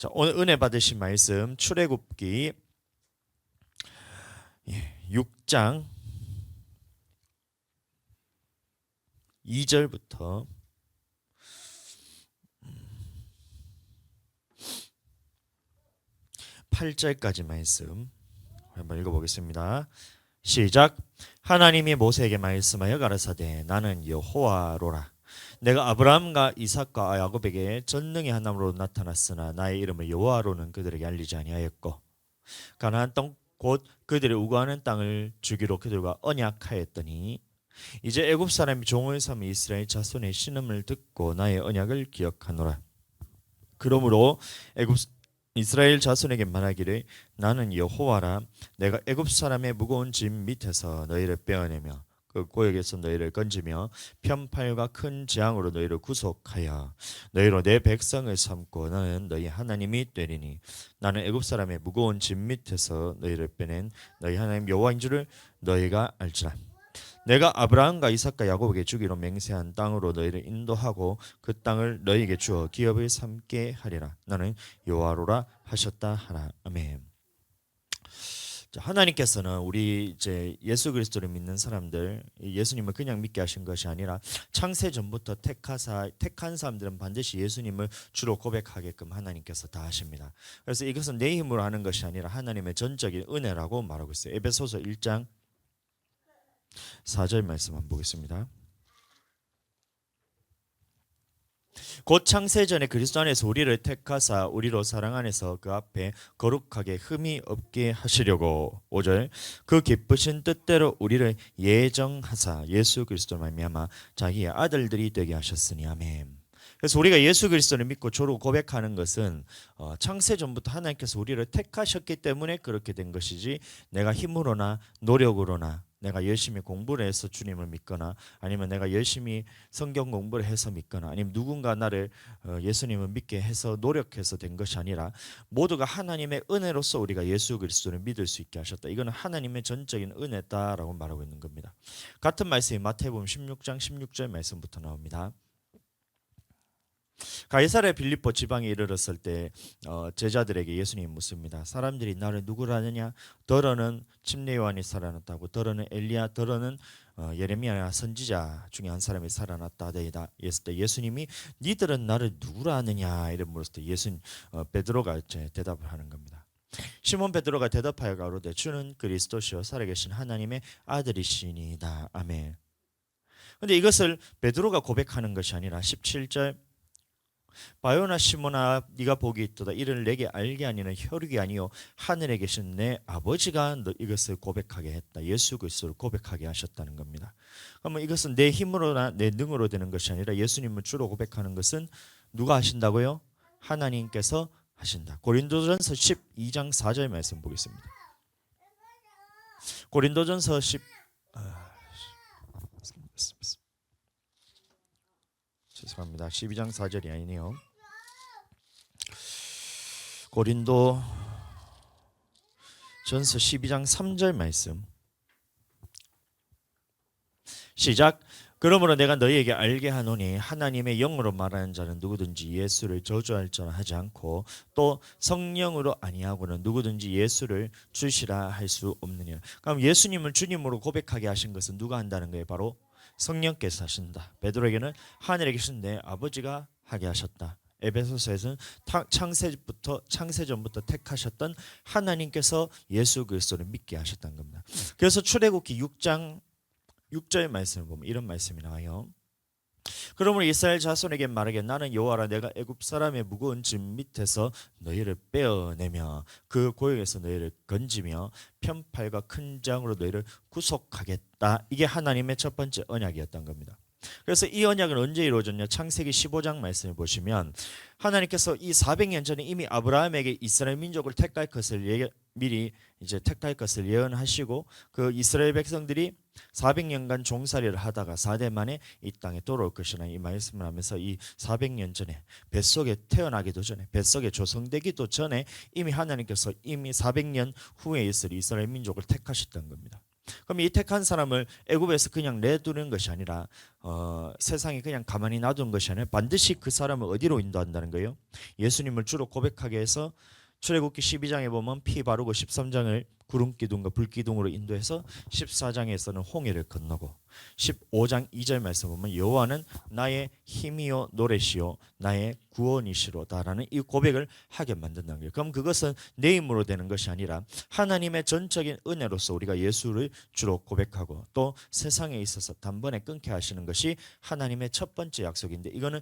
자, 오늘 은혜 받으신 말씀 출애굽기 6장 2절부터 8절까지 말씀 한번 읽어보겠습니다. 시작. 하나님이 모세에게 말씀하여 가라사대 나는 여호와로라. 내가 아브라함과 이삭과 야곱에게 전능의 하나님으로 나타났으나 나의 이름을 여호와로는 그들에게 알리지 아니하였고 가나안 땅 곧 그들의 우거하는 땅을 주기로 그들과 언약하였더니 이제 애굽 사람이 종을 삼은 이스라엘 자손의 신음을 듣고 나의 언약을 기억하노라. 그러므로 이스라엘 자손에게 말하기를 나는 여호와라. 내가 애굽 사람의 무거운 짐 밑에서 너희를 빼어내며 그 고역에서 너희를 건지며 편팔과 큰 재앙으로 너희를 구속하여 너희로 내 백성을 삼고 나는 너희 하나님이 되리니 나는 애굽 사람의 무거운 짐 밑에서 너희를 빼낸 너희 하나님 여호와인 줄을 너희가 알지라. 내가 아브라함과 이삭과 야곱에게 주기로 맹세한 땅으로 너희를 인도하고 그 땅을 너희에게 주어 기업을 삼게 하리라. 나는 여호와로라 하셨다 하라. 아멘. 하나님께서는 우리 이제 예수 그리스도를 믿는 사람들, 예수님을 그냥 믿게 하신 것이 아니라 창세 전부터 택한 사람들은 반드시 예수님을 주로 고백하게끔 하나님께서 다 하십니다. 그래서 이것은 내 힘으로 하는 것이 아니라 하나님의 전적인 은혜라고 말하고 있어요. 에베소서 1장 4절 말씀 한번 보겠습니다. 곧 창세전에 그리스도 안에서 우리를 택하사 우리로 사랑 안에서 그 앞에 거룩하게 흠이 없게 하시려고 5절 그 기쁘신 뜻대로 우리를 예정하사 예수 그리스도로 말미암아 자기의 아들들이 되게 하셨으니 아멘. 그래서 우리가 예수 그리스도를 믿고 주로 고백하는 것은 창세 전부터 하나님께서 우리를 택하셨기 때문에 그렇게 된 것이지 내가 힘으로나 노력으로나 내가 열심히 공부를 해서 주님을 믿거나 아니면 내가 열심히 성경 공부를 해서 믿거나 아니면 누군가 나를 예수님을 믿게 해서 노력해서 된 것이 아니라 모두가 하나님의 은혜로서 우리가 예수 그리스도를 믿을 수 있게 하셨다. 이거는 하나님의 전적인 은혜다라고 말하고 있는 겁니다. 같은 말씀이 마태복음 16장 16절 말씀부터 나옵니다. 가이사랴 빌립보 지방에 이르렀을 때 제자들에게 예수님이 묻습니다. 사람들이 나를 누구라 하느냐? 더러는 침례 요한이 살아났다고, 더러는 엘리야, 더러는 예레미야 선지자 중에 한 사람이 살아났다 하되이다 했을 때 예수님이 니들은 나를 누구라 하느냐 이래 물었을 때 베드로가 대답을 하는 겁니다. 시몬 베드로가 대답하여 가로되 주는 그리스도시요 살아계신 하나님의 아들이시니이다. 아멘. 그런데 이것을 베드로가 고백하는 것이 아니라 17절 바요나 시몬아 네가 복이 있도다. 이를 내게 알게 아니는 혈육이 아니요 하늘에 계신 내 아버지가 이것을 고백하게 했다. 예수 그리스도를 고백하게 하셨다는 겁니다. 그러면 이것은 내 힘으로나 내 능으로 되는 것이 아니라 예수님을 주로 고백하는 것은 누가 하신다고요? 하나님께서 하신다. 고린도전서 12장 4절 말씀 보겠습니다. 고린도전서 12장 4절이 아니네요. 고린도 전서 12장 3절 말씀 시작. 그러므로 내가 너희에게 알게 하노니 하나님의 영으로 말하는 자는 누구든지 예수를 저주할 자라 하지 않고 또 성령으로 아니하고는 누구든지 예수를 주시라 할 수 없느니라. 그럼 예수님을 주님으로 고백하게 하신 것은 누가 한다는 거예요? 바로 성령께서 하신다. 베드로에게는 하늘에 계신 내 아버지가 하게 하셨다. 에베소서에서는 창세전부터 택하셨던 하나님께서 예수 그리스도를 믿게 하셨다는 겁니다. 그래서 출애굽기 6장 6절 말씀을 보면 이런 말씀이 나와요. 그러므로 이스라엘 자손에게 말하게 나는 여호와라. 내가 애굽 사람의 무거운 짐 밑에서 너희를 빼어내며 그 고역에서 너희를 건지며 편팔과 큰 재앙으로 너희를 구속하겠다. 이게 하나님의 첫 번째 언약이었던 겁니다. 그래서 이 언약은 언제 이루어졌냐? 창세기 15장 말씀을 보시면 하나님께서 이 400년 전에 이미 아브라함에게 이스라엘 민족을 택할 것을 미리 이제 택할 것을 예언하시고 그 이스라엘 백성들이 400년간 종살이를 하다가 4대 만에 이 땅에 돌아올 것이라 이 말씀을 하면서 이 400년 전에 뱃속에 태어나기도 전에 뱃속에 조성되기도 전에 이미 하나님께서 이미 400년 후에 있을 이스라엘 민족을 택하셨던 겁니다. 그럼 이 택한 사람을 애굽에서 그냥 내두는 것이 아니라 세상에 그냥 가만히 놔둔 것이 아니라 반드시 그 사람을 어디로 인도한다는 거예요? 예수님을 주로 고백하게 해서 출애굽기 12장에 보면 피 바르고 13장을 구름 기둥과 불 기둥으로 인도해서 14장에서는 홍해를 건너고 15장 2절 말씀 보면 여호와는 나의 힘이요 노래시요 나의 구원이시로다라는 이 고백을 하게 만든다는 거예요. 그럼 그것은 내 힘으로 되는 것이 아니라 하나님의 전적인 은혜로서 우리가 예수를 주로 고백하고 또 세상에 있어서 단번에 끊게 하시는 것이 하나님의 첫 번째 약속인데, 이거는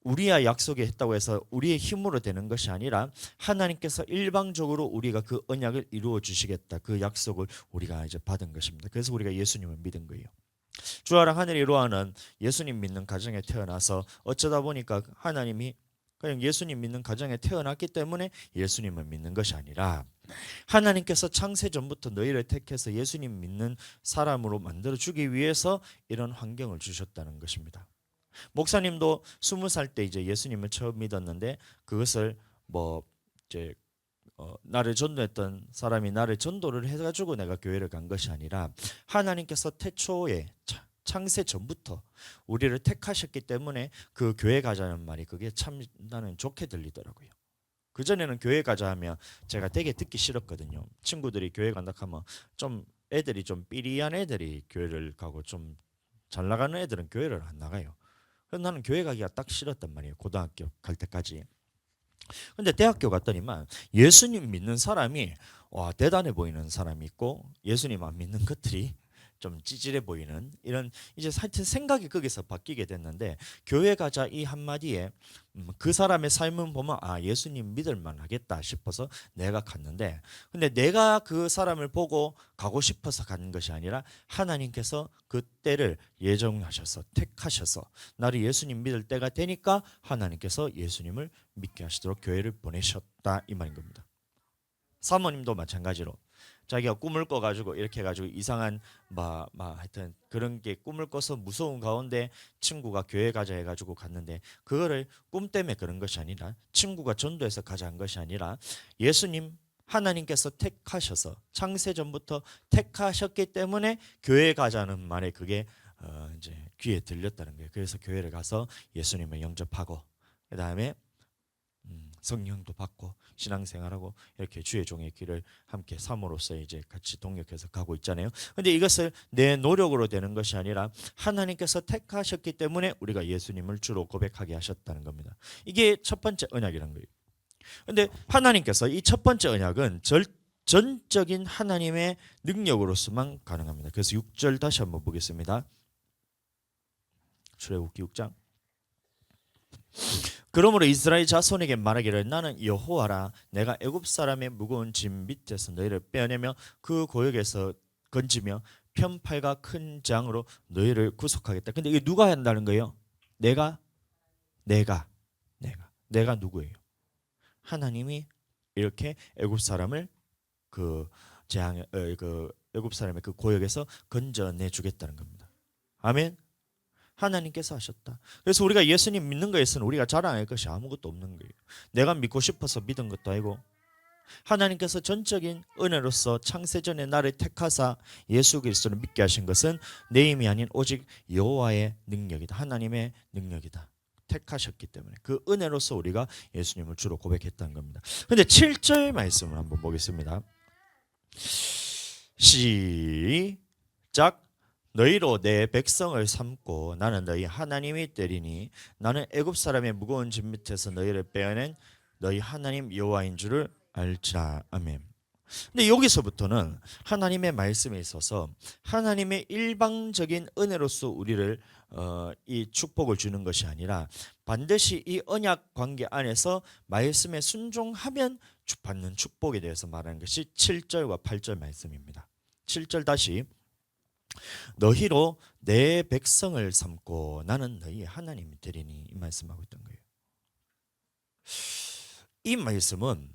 우리야 약속이 했다고 해서 우리의 힘으로 되는 것이 아니라 하나님께서 일방적으로 우리가 그 언약을 이루어 주시겠다, 그 약속을 우리가 이제 받은 것입니다. 그래서 우리가 예수님을 믿은 거예요. 주아랑 하늘 이루어는 예수님 믿는 가정에 태어나서 어쩌다 보니까 하나님이 그냥 예수님 믿는 가정에 태어났기 때문에 예수님을 믿는 것이 아니라 하나님께서 창세 전부터 너희를 택해서 예수님 믿는 사람으로 만들어 주기 위해서 이런 환경을 주셨다는 것입니다. 목사님도 20살 때 이제 예수님을 처음 믿었는데 그것을 뭐 이제 나를 전도했던 사람이 나를 전도를 해가지고 내가 교회를 간 것이 아니라 하나님께서 태초에 창세 전부터 우리를 택하셨기 때문에 그 교회 가자는 말이 그게 참 나는 좋게 들리더라고요. 그전에는 교회 가자 하면 제가 되게 듣기 싫었거든요. 친구들이 교회 간다 하면 좀 애들이 좀 삐리한 애들이 교회를 가고 좀 잘 나가는 애들은 교회를 안 나가요. 그래서 나는 교회 가기가 딱 싫었단 말이에요. 고등학교 갈 때까지. 근데 대학교 갔더니만 예수님 믿는 사람이 와 대단해 보이는 사람이 있고 예수님 안 믿는 것들이 좀 찌질해 보이는 이런 이제 하여튼 생각이 거기서 바뀌게 됐는데, 교회 가자 이 한마디에 그 사람의 삶은 보면 아 예수님 믿을 만하겠다 싶어서 내가 갔는데, 근데 내가 그 사람을 보고 가고 싶어서 가는 것이 아니라 하나님께서 그 때를 예정하셔서 택하셔서 나를 예수님 믿을 때가 되니까 하나님께서 예수님을 믿게 하시도록 교회를 보내셨다 이 말인 겁니다. 사모님도 마찬가지로 자기가 꿈을 꿔가지고 이렇게 해가지고 이상한 하여튼 그런 게 꿈을 꿔서 무서운 가운데 친구가 교회 가자 해가지고 갔는데 그거를 꿈 때문에 그런 것이 아니라 친구가 전도해서 가자 한 것이 아니라 예수님 하나님께서 택하셔서 창세 전부터 택하셨기 때문에 교회 가자는 말에 그게 이제 귀에 들렸다는 거예요. 그래서 교회를 가서 예수님을 영접하고 그 다음에 성령도 받고 신앙생활하고 이렇게 주의 종의 길을 함께 삶으로써 이제 같이 동역해서 가고 있잖아요. 근데 이것을 내 노력으로 되는 것이 아니라 하나님께서 택하셨기 때문에 우리가 예수님을 주로 고백하게 하셨다는 겁니다. 이게 첫 번째 언약이라는 거예요. 근데 하나님께서 이 첫 번째 언약은 전적인 하나님의 능력으로서만 가능합니다. 그래서 6절 다시 한번 보겠습니다. 출애굽기 6장. 그러므로 이스라엘 자손에게 말하기를 나는 여호와라 내가 애굽 사람의 무거운 짐 밑에서 너희를 빼어내며 그 고역에서 건지며 편팔과 큰 장으로 너희를 구속하겠다. 근데 이게 누가 한다는 거예요? 내가 누구예요? 하나님이 이렇게 애굽 사람을 그 애굽 사람의 그 고역에서 건져내 주겠다는 겁니다. 아멘. 하나님께서 하셨다. 그래서 우리가 예수님 믿는 것에서는 우리가 자랑할 것이 아무것도 없는 거예요. 내가 믿고 싶어서 믿은 것도 아니고 하나님께서 전적인 은혜로서 창세전에 나를 택하사 예수 그리스도를 믿게 하신 것은 내 힘이 아닌 오직 여호와의 능력이다. 하나님의 능력이다. 택하셨기 때문에 그 은혜로서 우리가 예수님을 주로 고백했다는 겁니다. 그런데 7절 말씀을 한번 보겠습니다. 시작. 너희로 내 백성을 삼고 나는 너희 하나님이 되리니 나는 애굽 사람의 무거운 짐 밑에서 너희를 빼어낸 너희 하나님 여호와인 줄을 알지라. 아멘. 근데 여기서부터는 하나님의 말씀에 있어서 하나님의 일방적인 은혜로서 우리를 이 축복을 주는 것이 아니라 반드시 이 언약 관계 안에서 말씀에 순종하면 받는 축복에 대해서 말하는 것이 7절과 8절 말씀입니다. 7절 다시. 너희로 내 백성을 삼고 나는 너희 하나님이 되리니 이 말씀하고 있던 거예요. 이 말씀은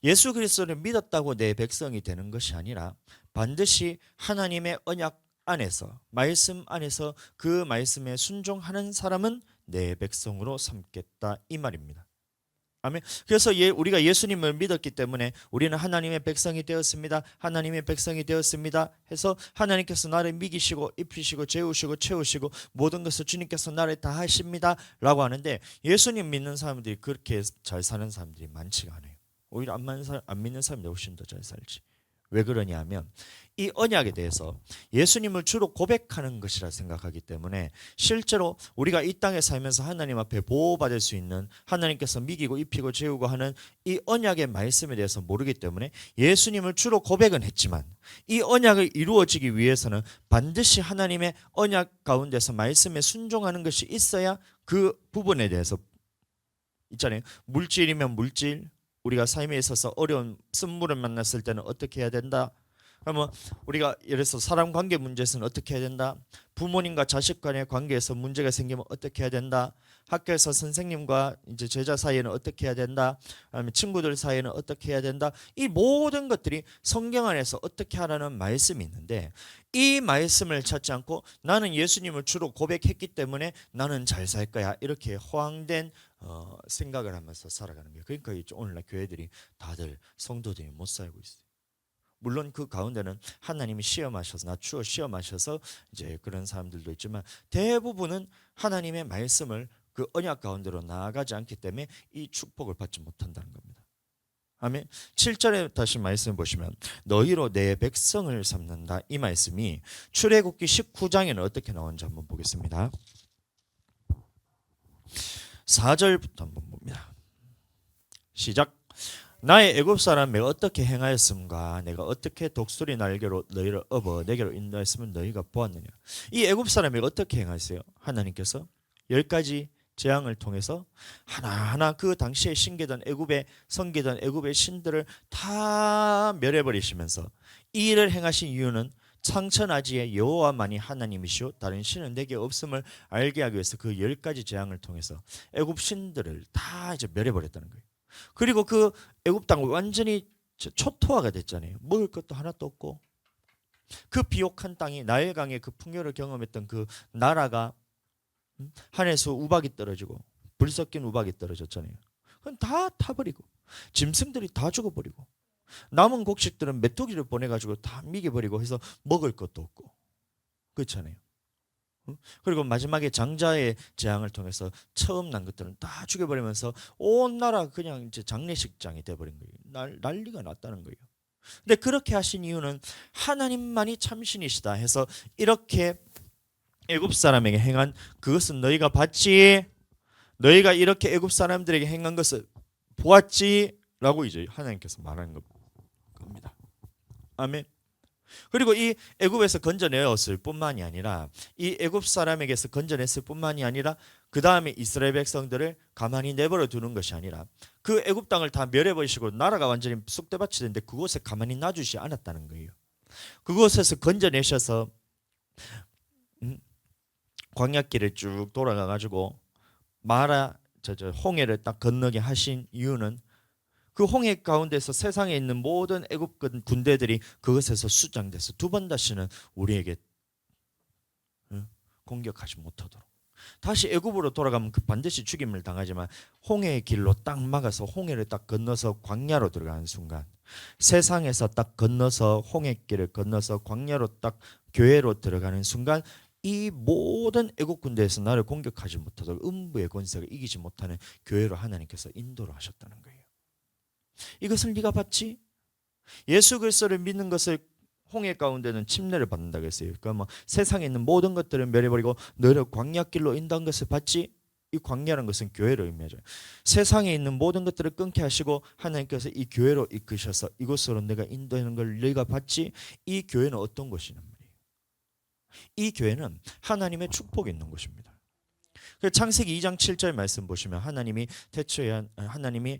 예수 그리스도를 믿었다고 내 백성이 되는 것이 아니라 반드시 하나님의 언약 안에서 말씀 안에서 그 말씀에 순종하는 사람은 내 백성으로 삼겠다 이 말입니다. 아멘. 그래서 우리가 예수님을 믿었기 때문에 우리는 하나님의 백성이 되었습니다. 하나님의 백성이 되었습니다. 해서 하나님께서 나를 먹이시고 입히시고 재우시고 채우시고 모든 것을 주님께서 나를 다 하십니다 라고 하는데, 예수님 믿는 사람들이 그렇게 잘 사는 사람들이 많지가 않아요. 오히려 안 믿는 사람들이 훨씬 더 잘 살지. 왜 그러냐 하면 이 언약에 대해서 예수님을 주로 고백하는 것이라 생각하기 때문에, 실제로 우리가 이 땅에 살면서 하나님 앞에 보호받을 수 있는, 하나님께서 먹이고 입히고 재우고 하는 이 언약의 말씀에 대해서 모르기 때문에 예수님을 주로 고백은 했지만, 이 언약을 이루어지기 위해서는 반드시 하나님의 언약 가운데서 말씀에 순종하는 것이 있어야 그 부분에 대해서 있잖아요. 물질이면 물질, 우리가 삶에 있어서 어려운 쓴물을 만났을 때는 어떻게 해야 된다. 그러면 우리가 예를 들어서 사람 관계 문제에서는 어떻게 해야 된다. 부모님과 자식 간의 관계에서 문제가 생기면 어떻게 해야 된다. 학교에서 선생님과 이제 제자 사이에는 어떻게 해야 된다. 아니면 친구들 사이에는 어떻게 해야 된다. 이 모든 것들이 성경 안에서 어떻게 하라는 말씀이 있는데, 이 말씀을 찾지 않고 나는 예수님을 주로 고백했기 때문에 나는 잘 살 거야, 이렇게 허황된 생각을 하면서 살아가는 거예요. 그러니까 오늘날 교회들이 다들 성도들이 못 살고 있어요. 물론 그 가운데는 하나님이 시험하셔서, 낮추어 시험하셔서 이제 그런 사람들도 있지만, 대부분은 하나님의 말씀을 그 언약 가운데로 나아가지 않기 때문에 이 축복을 받지 못한다는 겁니다. 아멘. 7절에 다시 말씀 보시면 너희로 내 백성을 삼는다, 이 말씀이 출애굽기 19장에는 어떻게 나오는지 한번 보겠습니다. 4절부터 한번 봅니다. 시작. 나의 애굽 사람 내가 어떻게 행하였음과 내가 어떻게 독수리 날개로 너희를 업어 내게로 인도했으면 너희가 보았느냐. 이 애굽 사람이 어떻게 행하였어요? 하나님께서 10가지 재앙을 통해서 하나하나 그 당시에 신기던 애굽에 섬기던 애굽의 신들을 다 멸해버리시면서, 이 일을 행하신 이유는 창천하지의 여호와만이 하나님이시오 다른 신은 내게 없음을 알게 하기 위해서 그 10가지 재앙을 통해서 애굽 신들을 다 이제 멸해버렸다는 거예요. 그리고 그 애굽 땅은 완전히 초토화가 됐잖아요. 먹을 것도 하나도 없고, 그 비옥한 땅이 나일강의 그 풍요를 경험했던 그 나라가 하늘에서 우박이 떨어지고 불 섞인 우박이 떨어졌잖아요. 그건 다 타버리고 짐승들이 다 죽어버리고 남은 곡식들은 메뚜기를 보내가지고 다 미겨버리고 해서 먹을 것도 없고, 그렇잖아요. 그리고 마지막에 장자의 재앙을 통해서 처음 난 것들은 다 죽여버리면서 온 나라 그냥 이제 장례식장이 돼버린 거예요. 난리가 났다는 거예요. 근데 그렇게 하신 이유는 하나님만이 참신이시다 해서 이렇게 애굽 사람에게 행한 그것은 너희가 봤지, 너희가 이렇게 애굽 사람들에게 행한 것을 보았지라고 이제 하나님께서 말하는 겁니다. 아멘. 그리고 이 애굽에서 건져내었을 뿐만이 아니라, 이 애굽 사람에게서 건져냈을 뿐만이 아니라 그 다음에 이스라엘 백성들을 가만히 내버려 두는 것이 아니라 그 애굽 땅을 다 멸해버리시고 나라가 완전히 쑥대밭이 됐는데 그곳에 가만히 놔주지 않았다는 거예요. 그곳에서 건져내셔서 광야길을 쭉 돌아가가지고 홍해를 딱 건너게 하신 이유는 그 홍해 가운데서 세상에 있는 모든 애굽 군대들이 그것에서 수장돼서 두 번 다시는 우리에게 공격하지 못하도록, 다시 애굽으로 돌아가면 그 반드시 죽임을 당하지만 홍해의 길로 딱 막아서 홍해를 딱 건너서 광야로 들어가는 순간, 세상에서 딱 건너서 홍해길을 건너서 광야로 딱 교회로 들어가는 순간, 이 모든 애국 군대에서 나를 공격하지 못하도록 음부의 권세가 이기지 못하는 교회로 하나님께서 인도를 하셨다는 거예요. 이것을 네가 봤지? 예수 그리스도를 믿는 것을 홍해 가운데는 침례를 받는다고 했어요. 그러니까 뭐 세상에 있는 모든 것들을 멸해버리고 너를 광야길로 인도한 것을 봤지? 이 광야라는 것은 교회를 의미하죠. 세상에 있는 모든 것들을 끊게 하시고 하나님께서 이 교회로 이끄셔서 이곳으로 내가 인도하는 걸 너희가 봤지? 이 교회는 어떤 곳이냐 말이에요. 이 교회는 하나님의 축복이 있는 곳입니다. 창세기 2장 7절 말씀 보시면 하나님이 태초에 하나님이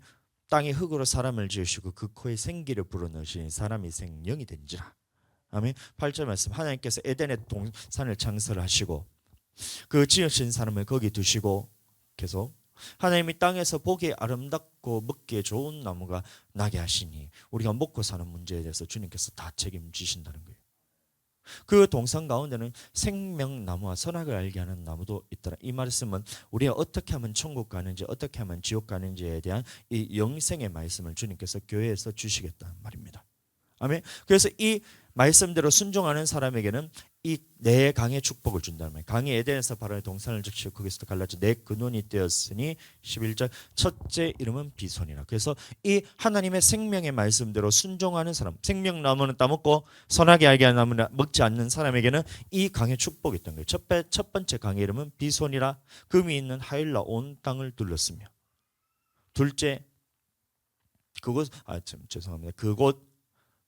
땅의 흙으로 사람을 지으시고 그 코에 생기를 불어넣으시니 사람이 생명이 된지라. 아멘. 8절 말씀 하나님께서 에덴의 동산을 창설하시고 그 지으신 사람을 거기 두시고 계속 하나님이 땅에서 보기에 아름답고 먹기에 좋은 나무가 나게 하시니 우리가 먹고 사는 문제에 대해서 주님께서 다 책임지신다는 거예요. 그 동산 가운데는 생명나무와 선악을 알게 하는 나무도 있더라. 이 말씀은 우리가 어떻게 하면 천국 가는지 어떻게 하면 지옥 가는지에 대한 이 영생의 말씀을 주님께서 교회에서 주시겠다는 말입니다. 아멘. 그래서 이 말씀대로 순종하는 사람에게는 이 내 강의 축복을 준다는 말이에요. 강의 에덴에서 바로 동산을 적시고 거기서도 갈라져 내 근원이 되었으니 11절 첫째 이름은 비손이라. 그래서 이 하나님의 생명의 말씀대로 순종하는 사람, 생명나무는 따먹고 선하게 알게 하는 나무는 먹지 않는 사람에게는 이 강의 축복이 있던 거예요. 첫 번째 강의 이름은 비손이라. 금이 있는 하일라 온 땅을 둘렀으며, 둘째 그곳 죄송합니다. 그곳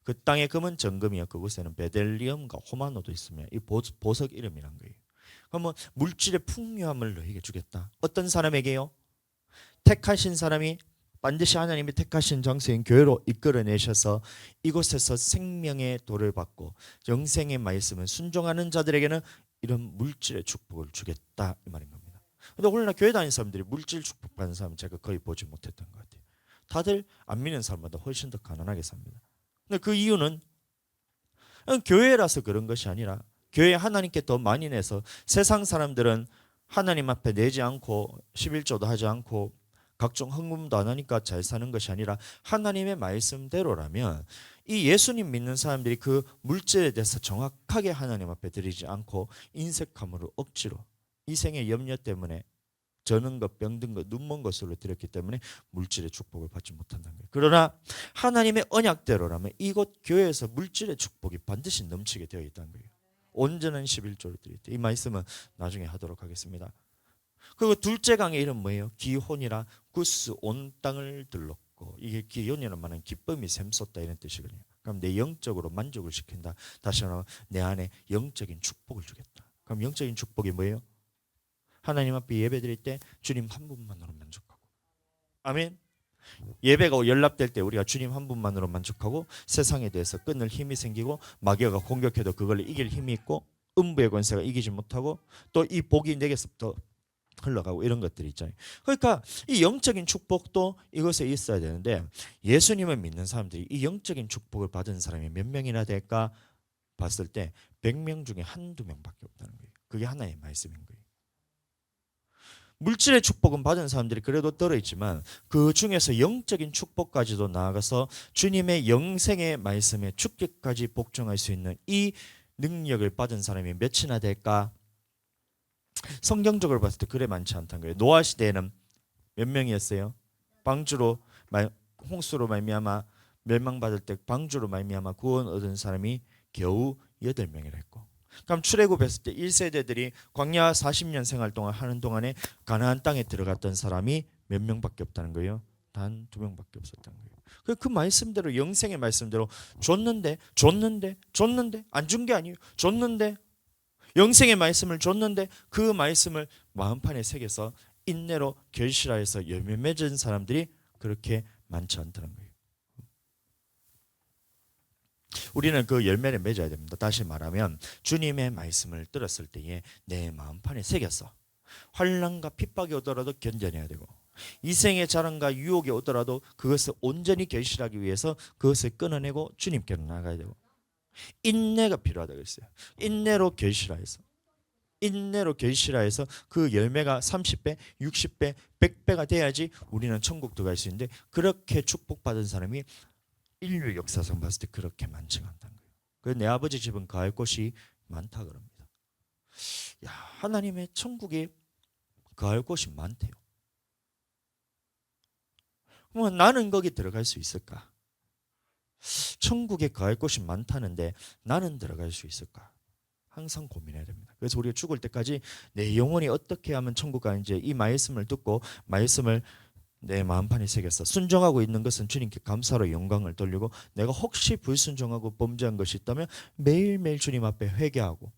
그 땅의 금은 정금이요 그곳에는 베델리엄과 호마노도 있으며, 이 보석 이름이란 거예요. 그러면 물질의 풍요함을 너에게 주겠다. 어떤 사람에게요? 택하신 사람이 반드시 하나님이 택하신 장소인 교회로 이끌어내셔서 이곳에서 생명의 도를 받고 영생의 말씀을 순종하는 자들에게는 이런 물질의 축복을 주겠다 이 말인 겁니다. 근데 오늘날 교회 다니는 사람들이 물질 축복받는 사람 제가 거의 보지 못했던 것 같아요. 다들 안 믿는 사람보다 훨씬 더 가난하게 삽니다. 근데 그 이유는 교회라서 그런 것이 아니라 교회 하나님께 더 많이 내서 세상 사람들은 하나님 앞에 내지 않고 11조도 하지 않고 각종 헌금도 안 하니까 잘 사는 것이 아니라 하나님의 말씀대로라면 이 예수님 믿는 사람들이 그 물질에 대해서 정확하게 하나님 앞에 드리지 않고 인색함으로 억지로 이생의 염려 때문에 저는 것, 병든 것, 눈먼 것으로 드렸기 때문에 물질의 축복을 받지 못한다는 거예요. 그러나 하나님의 언약대로라면 이곳 교회에서 물질의 축복이 반드시 넘치게 되어 있다는 거예요. 온전한 11조를 드릴 때 이 말씀은 나중에 하도록 하겠습니다. 그리고 둘째 강의 이름 뭐예요? 기혼이라. 구스 온 땅을 들렀고, 이게 기혼이라는 말은 기쁨이 샘솟다 이런 뜻이거든요. 그럼 내 영적으로 만족을 시킨다. 다시 말하면 내 안에 영적인 축복을 주겠다. 그럼 영적인 축복이 뭐예요? 하나님 앞에 예배 드릴 때 주님 한 분만으로 만족하고, 아멘. 예배가 연락될 때 우리가 주님 한 분만으로 만족하고 세상에 대해서 끊을 힘이 생기고 마귀가 공격해도 그걸 이길 힘이 있고 음부의 권세가 이기지 못하고 또 이 복이 내게서부터 흘러가고 이런 것들이 있잖아요. 그러니까 이 영적인 축복도 이것에 있어야 되는데 예수님을 믿는 사람들이 이 영적인 축복을 받은 사람이 몇 명이나 될까 봤을 때 100명 중에 한두 명밖에 없다는 거예요. 그게 하나의 말씀인 거예요. 물질의 축복은 받은 사람들이 그래도 떨어있지만 그 중에서 영적인 축복까지도 나아가서 주님의 영생의 말씀에 축복까지 복종할 수 있는 이 능력을 받은 사람이 몇이나 될까? 성경적으로 봤을 때 그래 많지 않다는 거예요. 노아 시대에는 몇 명이었어요? 방주로 홍수로 말미암아 멸망받을 때 방주로 말미암아 구원 얻은 사람이 겨우 8명이라 했고, 그럼 출애굽했을 때 1세대들이 광야 40년 생활 동안 하는 동안에 가나안 땅에 들어갔던 사람이 몇 명밖에 없다는 거예요. 단 2명밖에 없었다는 거예요. 그 말씀대로 영생의 말씀대로 줬는데 안 준 게 아니에요. 줬는데 영생의 말씀을 줬는데 그 말씀을 마음판에 새겨서 인내로 결실하여서 열매 맺은 사람들이 그렇게 많지 않다는 거예요. 우리는 그 열매를 맺어야 됩니다. 다시 말하면 주님의 말씀을 들었을 때에 내 마음판에 새겨서 환난과 핍박이 오더라도 견뎌내야 되고 이생의 자랑과 유혹이 오더라도 그것을 온전히 결실하기 위해서 그것을 끊어내고 주님께로 나가야 되고 인내가 필요하다고 했어요. 인내로 결실하여서 그 열매가 30배, 60배, 100배가 돼야지 우리는 천국도 갈 수 있는데 그렇게 축복받은 사람이 인류 역사상 봤을 때 그렇게 많지가 않다는 거예요. 그래서 내 아버지 집은 가할 곳이 많다 그럽니다. 야, 하나님의 천국에 가할 곳이 많대요. 그럼 나는 거기 들어갈 수 있을까? 천국에 가할 곳이 많다는데 나는 들어갈 수 있을까? 항상 고민해야 됩니다. 그래서 우리가 죽을 때까지 내 영혼이 어떻게 하면 천국 가는지 이 말씀을 듣고 말씀을 내 마음판에 새겨서 순종하고 있는 것은 주님께 감사로 영광을 돌리고, 내가 혹시 불순종하고 범죄한 것이 있다면 매일매일 주님 앞에 회개하고,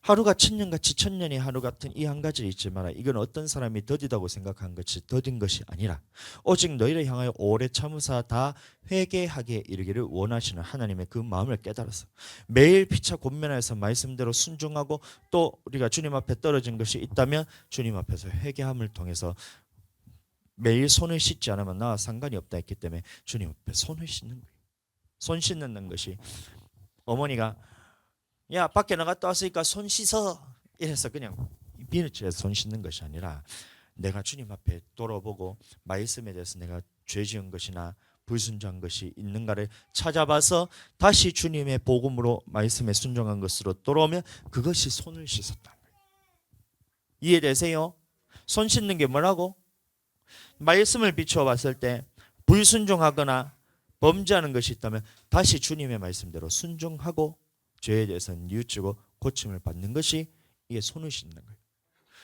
하루가 천년같이 천년이 하루 같은 이 한 가지를 잊지 마라. 이건 어떤 사람이 더디다고 생각한 것이 더딘 것이 아니라 오직 너희를 향하여 오래 참으사 다 회개하게 이르기를 원하시는 하나님의 그 마음을 깨달아서 매일 피차 권면하여서 말씀대로 순종하고, 또 우리가 주님 앞에 떨어진 것이 있다면 주님 앞에서 회개함을 통해서 매일 손을 씻지 않으면 나와 상관이 없다 했기 때문에 주님 앞에 손을 씻는 거예요. 손 씻는 것이 어머니가 야 밖에 나갔다 왔으니까 손 씻어 이래서 그냥 비누칠해서 손 씻는 것이 아니라 내가 주님 앞에 돌아보고 말씀에 대해서 내가 죄 지은 것이나 불순종한 것이 있는가를 찾아봐서 다시 주님의 복음으로 말씀에 순종한 것으로 돌아오면 그것이 손을 씻었다는 거예요. 이해되세요? 손 씻는 게 뭐라고? 말씀을 비추어 봤을 때 불순종하거나 범죄하는 것이 있다면 다시 주님의 말씀대로 순종하고 죄에 대해서는 뉘우치고 고침을 받는 것이 이게 손을 씻는 거예요.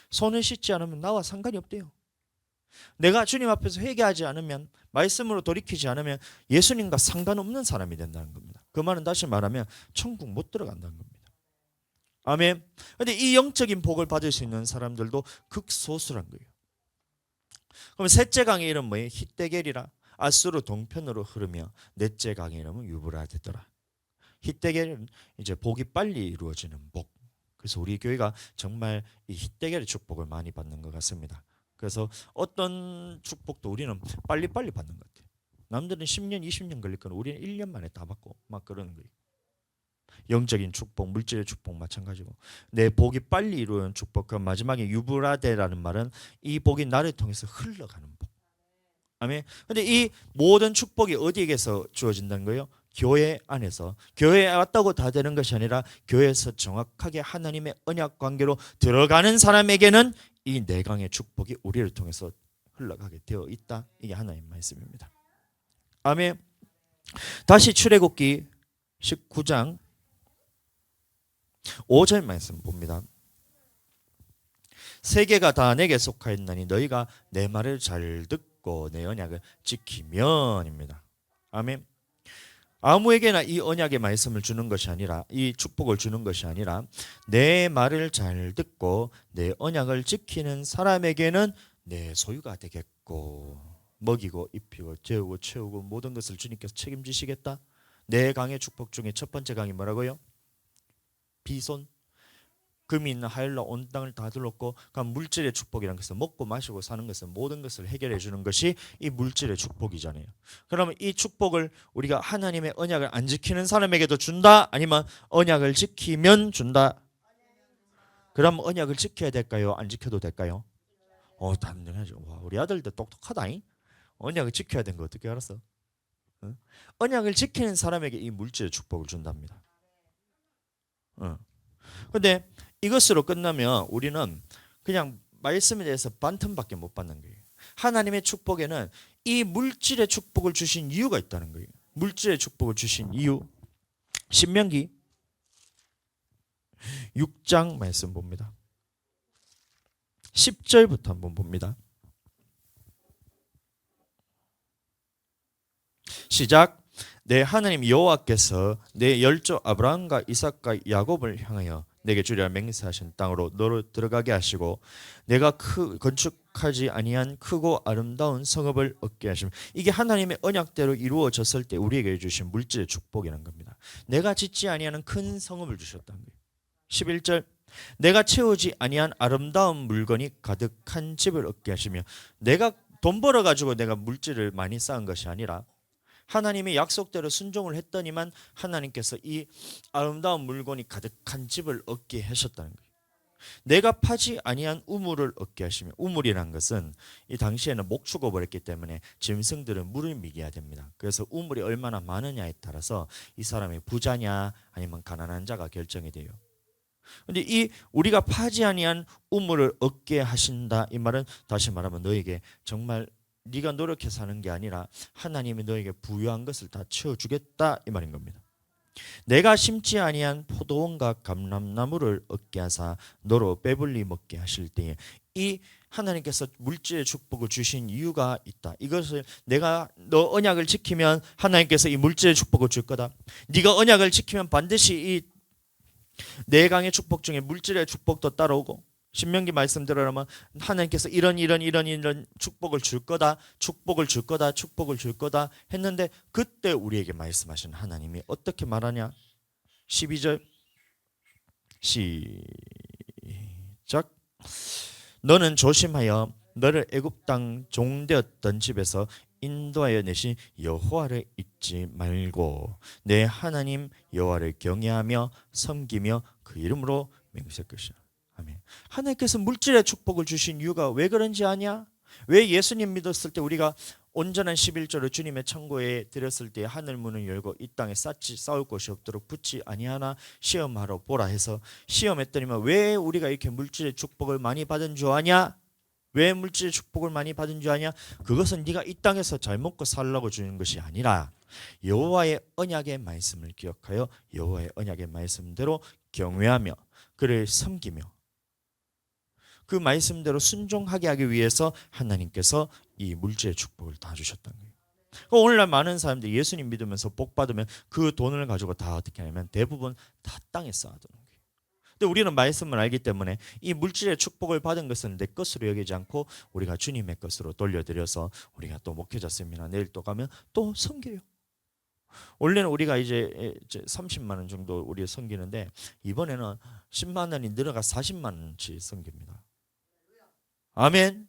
손을 씻지 않으면 나와 상관이 없대요. 내가 주님 앞에서 회개하지 않으면, 말씀으로 돌이키지 않으면 예수님과 상관없는 사람이 된다는 겁니다. 그 말은 다시 말하면 천국 못 들어간다는 겁니다. 아멘. 그런데 이 영적인 복을 받을 수 있는 사람들도 극소수란 거예요. 그럼 셋째 강의 이름 뭐예요? 히데겔이라. 아수르 동편으로 흐르며 넷째 강의 이름은 유브라데더라. 히데겔은 이제 복이 빨리 이루어지는 복. 그래서 우리 교회가 정말 이 히데겔의 축복을 많이 받는 것 같습니다. 그래서 어떤 축복도 우리는 빨리빨리 받는 것 같아요. 남들은 10년, 20년 걸릴 거는 우리는 1년 만에 다 받고 막 그러는 거예요. 영적인 축복, 물질의 축복 마찬가지고 내 복이 빨리 이루어지는 축복. 그 마지막에 유브라데라는 말은 이 복이 나를 통해서 흘러가는 복. 아멘. 근데 이 모든 축복이 어디에서 주어진다는 거예요? 교회 안에서. 교회에 왔다고 다 되는 것이 아니라 교회에서 정확하게 하나님의 언약 관계로 들어가는 사람에게는 이 내강의 축복이 우리를 통해서 흘러가게 되어 있다. 이게 하나님의 말씀입니다. 아멘. 다시 출애굽기 19장 5절 말씀 봅니다. 세계가 다 내게 속하였나니 너희가 내 말을 잘 듣고 내 언약을 지키면입니다. 아멘. 아무에게나 이 언약의 말씀을 주는 것이 아니라, 이 축복을 주는 것이 아니라 내 말을 잘 듣고 내 언약을 지키는 사람에게는 내 소유가 되겠고 먹이고 입히고 재우고 채우고 모든 것을 주님께서 책임지시겠다. 네 강의 축복 중에 첫 번째 강이 뭐라고요? 비손. 금이 있는 하일라 온 땅을 다 둘렀고, 그러니까 물질의 축복이라는 것은 먹고 마시고 사는 것은 모든 것을 해결해 주는 것이 이 물질의 축복이잖아요. 그러면 이 축복을 우리가 하나님의 언약을 안 지키는 사람에게도 준다? 아니면 언약을 지키면 준다? 그럼 언약을 지켜야 될까요? 안 지켜도 될까요? 당연하죠. 와, 우리 아들들 똑똑하다잉. 언약을 지켜야 되는 거 어떻게 알았어? 응? 언약을 지키는 사람에게 이 물질의 축복을 준답니다. 근데 이것으로 끝나면 우리는 그냥 말씀에 대해서 반틈밖에 못 받는 거예요. 하나님의 축복에는 이 물질의 축복을 주신 이유가 있다는 거예요. 물질의 축복을 주신 이유. 신명기 6장 말씀 봅니다. 10절부터 한번 봅니다. 시작. 내 하나님 여호와께서 내 열조 아브라함과 이삭과 야곱을 향하여 내게 주리라 맹세하신 땅으로 너를 들어가게 하시고 내가 건축하지 아니한 크고 아름다운 성읍을 얻게 하시면, 이게 하나님의 언약대로 이루어졌을 때 우리에게 주신 물질의 축복이라는 겁니다. 내가 짓지 아니하는 큰 성읍을 주셨다는 거예요. 11절. 내가 채우지 아니한 아름다운 물건이 가득한 집을 얻게 하시며, 내가 돈 벌어가지고 내가 물질을 많이 쌓은 것이 아니라 하나님의 약속대로 순종을 했더니만 하나님께서 이 아름다운 물건이 가득한 집을 얻게 하셨다는 거예요. 내가 파지 아니한 우물을 얻게 하시며, 우물이란 것은 이 당시에는 목축업을 했기 때문에 짐승들은 물을 미겨야 됩니다. 그래서 우물이 얼마나 많으냐에 따라서 이 사람이 부자냐 아니면 가난한 자가 결정이 돼요. 근데 이 우리가 파지 아니한 우물을 얻게 하신다, 이 말은 다시 말하면 너에게 정말 네가 노력해서 하는 게 아니라 하나님이 너에게 부유한 것을 다 채워주겠다, 이 말인 겁니다. 내가 심지 아니한 포도원과 감람나무를 얻게 하사 너로 배불리 먹게 하실 때에, 이 하나님께서 물질의 축복을 주신 이유가 있다. 이것을 내가 너 언약을 지키면 하나님께서 이 물질의 축복을 줄 거다. 네가 언약을 지키면 반드시 이 네 강의 축복 중에 물질의 축복도 따라오고, 신명기 말씀대로라면 하나님께서 이런 축복을 줄 거다, 축복을 줄 거다, 축복을 줄 거다 했는데, 그때 우리에게 말씀하신 하나님이 어떻게 말하냐? 12절 시작. 너는 조심하여 너를 애굽 땅 종되었던 집에서 인도하여 내신 여호와를 잊지 말고 내 하나님 여호와를 경외하며 섬기며 그 이름으로 맹세할 것이라. 아멘. 하나님께서 물질의 축복을 주신 이유가 왜 그런지 아냐? 왜 예수님 믿었을 때 우리가 온전한 11조를 주님의 천국에 드렸을 때 하늘 문을 열고 이 땅에 싸울 곳이 없도록 붙지 아니하나 시험하러 보라 해서 시험했더니만 왜 우리가 이렇게 물질의 축복을 많이 받은 줄 아냐? 왜 물질의 축복을 많이 받은 줄 아냐? 그것은 네가 이 땅에서 잘 먹고 살라고 주는 것이 아니라 여호와의 언약의 말씀을 기억하여 여호와의 언약의 말씀대로 경외하며 그를 섬기며 그 말씀대로 순종하게 하기 위해서 하나님께서 이 물질의 축복을 다 주셨다는 거예요. 오늘날 많은 사람들이 예수님 믿으면서 복 받으면 그 돈을 가지고 다 어떻게 하냐면 대부분 다 땅에 쌓아두는 거예요. 근데 우리는 말씀을 알기 때문에 이 물질의 축복을 받은 것은 내 것으로 여기지 않고 우리가 주님의 것으로 돌려드려서 우리가 또 목회자쌤이나 내일 또 가면 또 섬겨요. 원래는 우리가 이제 30만 원 정도 우리 섬기는데 이번에는 10만 원이 늘어가 40만 원치 섬깁니다. 아멘.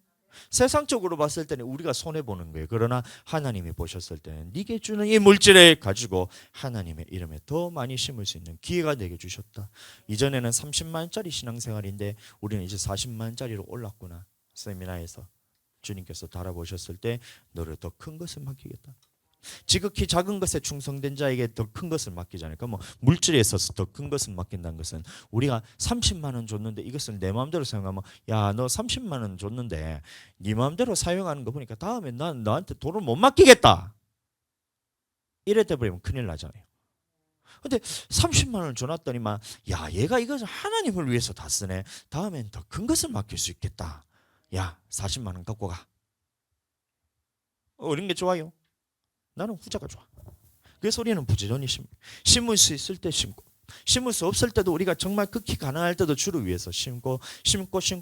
세상적으로 봤을 때는 우리가 손해보는 거예요. 그러나 하나님이 보셨을 때는 네게 주는 이 물질을 가지고 하나님의 이름에 더 많이 심을 수 있는 기회가 내게 주셨다. 이전에는 30만 원짜리 신앙생활인데 우리는 이제 40만 원짜리로 올랐구나. 세미나에서 주님께서 달아보셨을 때 너를 더 큰 것을 맡기겠다. 지극히 작은 것에 충성된 자에게 더 큰 것을 맡기잖아요. 그러니까 뭐 물질에 있어서 더 큰 것을 맡긴다는 것은 우리가 30만 원 줬는데 이것을 내 마음대로 사용하면 야, 너 30만 원 줬는데 네 마음대로 사용하는 거 보니까 다음에 난 너한테 돈을 못 맡기겠다. 이래 돼버리면 큰일 나잖아요. 근데 30만 원을 줘놨더니만 야, 얘가 이것을 하나님을 위해서 다 쓰네. 다음엔 더 큰 것을 맡길 수 있겠다. 야, 40만 원 갖고 가. 이런 게 좋아요. 나는 후자가 좋아. 그래서 우리는 부지런히 심을 수 있을 때 심고 심을 수 없을 때도 우리가 정말 극히 가능할 때도 주를 위해서 심고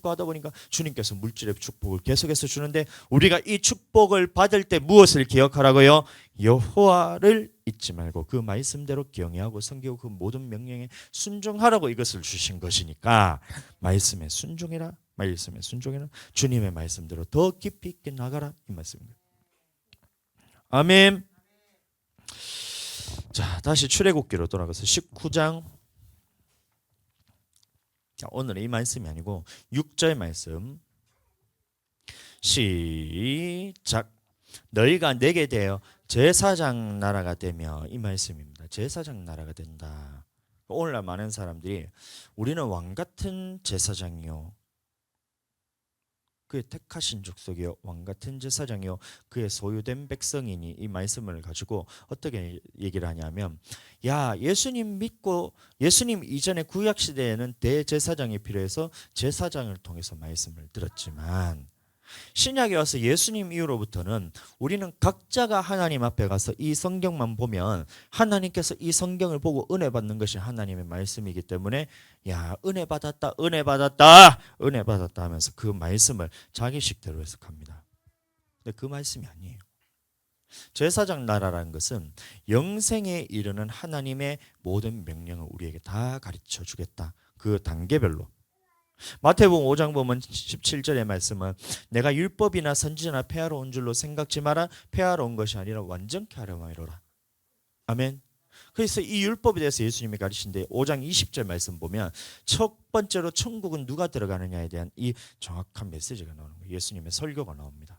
하다 보니까 주님께서 물질의 축복을 계속해서 주는데 우리가 이 축복을 받을 때 무엇을 기억하라고요? 여호와를 잊지 말고 그 말씀대로 경외하고 섬기고 그 모든 명령에 순종하라고 이것을 주신 것이니까 말씀에 순종해라. 말씀에 순종해라. 주님의 말씀대로 더 깊이 있게 나가라. 이 말씀입니다. 아멘. 자, 다시 출애굽기로 돌아가서 19장. 오늘은 이 말씀이 아니고 6절 말씀. 시작. 너희가 내게 대하여 제사장 나라가 되며, 이 말씀입니다. 제사장 나라가 된다. 오늘날 많은 사람들이 우리는 왕 같은 제사장이요, 그의 택하신 족속이요, 왕 같은 제사장이요, 그의 소유된 백성이니, 이 말씀을 가지고 어떻게 얘기를 하냐면, 야, 예수님 믿고 예수님 이전에 구약 시대에는 대제사장이 필요해서 제사장을 통해서 말씀을 들었지만 신약에 와서 예수님 이후로부터는 우리는 각자가 하나님 앞에 가서 이 성경만 보면 하나님께서 이 성경을 보고 은혜 받는 것이 하나님의 말씀이기 때문에 야, 은혜 받았다, 은혜 받았다, 은혜 받았다 하면서 그 말씀을 자기식대로 해석합니다. 근데 그 말씀이 아니에요. 제사장 나라라는 것은 영생에 이르는 하나님의 모든 명령을 우리에게 다 가르쳐 주겠다. 그 단계별로. 마태복음 5장 보면 17절의 말씀은 내가 율법이나 선지자나 폐하러 온 줄로 생각지 마라. 폐하러 온 것이 아니라 완전케 하려고 하노라. 아멘. 그래서 이 율법에 대해서 예수님이 가르치는데 5장 20절 말씀 보면 첫 번째로 천국은 누가 들어가느냐에 대한 이 정확한 메시지가 나오는 거예요. 예수님의 설교가 나옵니다.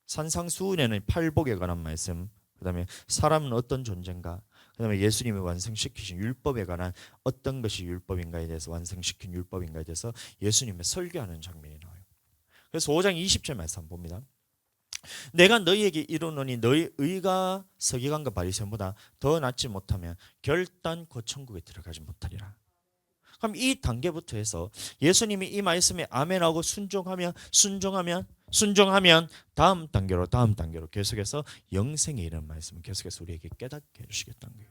산상수훈에는 팔복에 관한 말씀, 그 다음에 사람은 어떤 존재인가, 그 다음에 예수님이 완성시키신 율법에 관한 어떤 것이 율법인가에 대해서, 완성시킨 율법인가에 대해서 예수님의 설교하는 장면이 나와요. 그래서 5장 20절 말씀 봅니다. 내가 너희에게 이르노니 너희 의가 서기관과 바리새인보다 더 낫지 못하면 결단코 천국에 들어가지 못하리라. 그럼 이 단계부터 해서 예수님이 이 말씀에 아멘하고 순종하면 다음 단계로 계속해서 영생에 이르는 말씀을 계속해서 우리에게 깨닫게 해주시겠다는 거예요.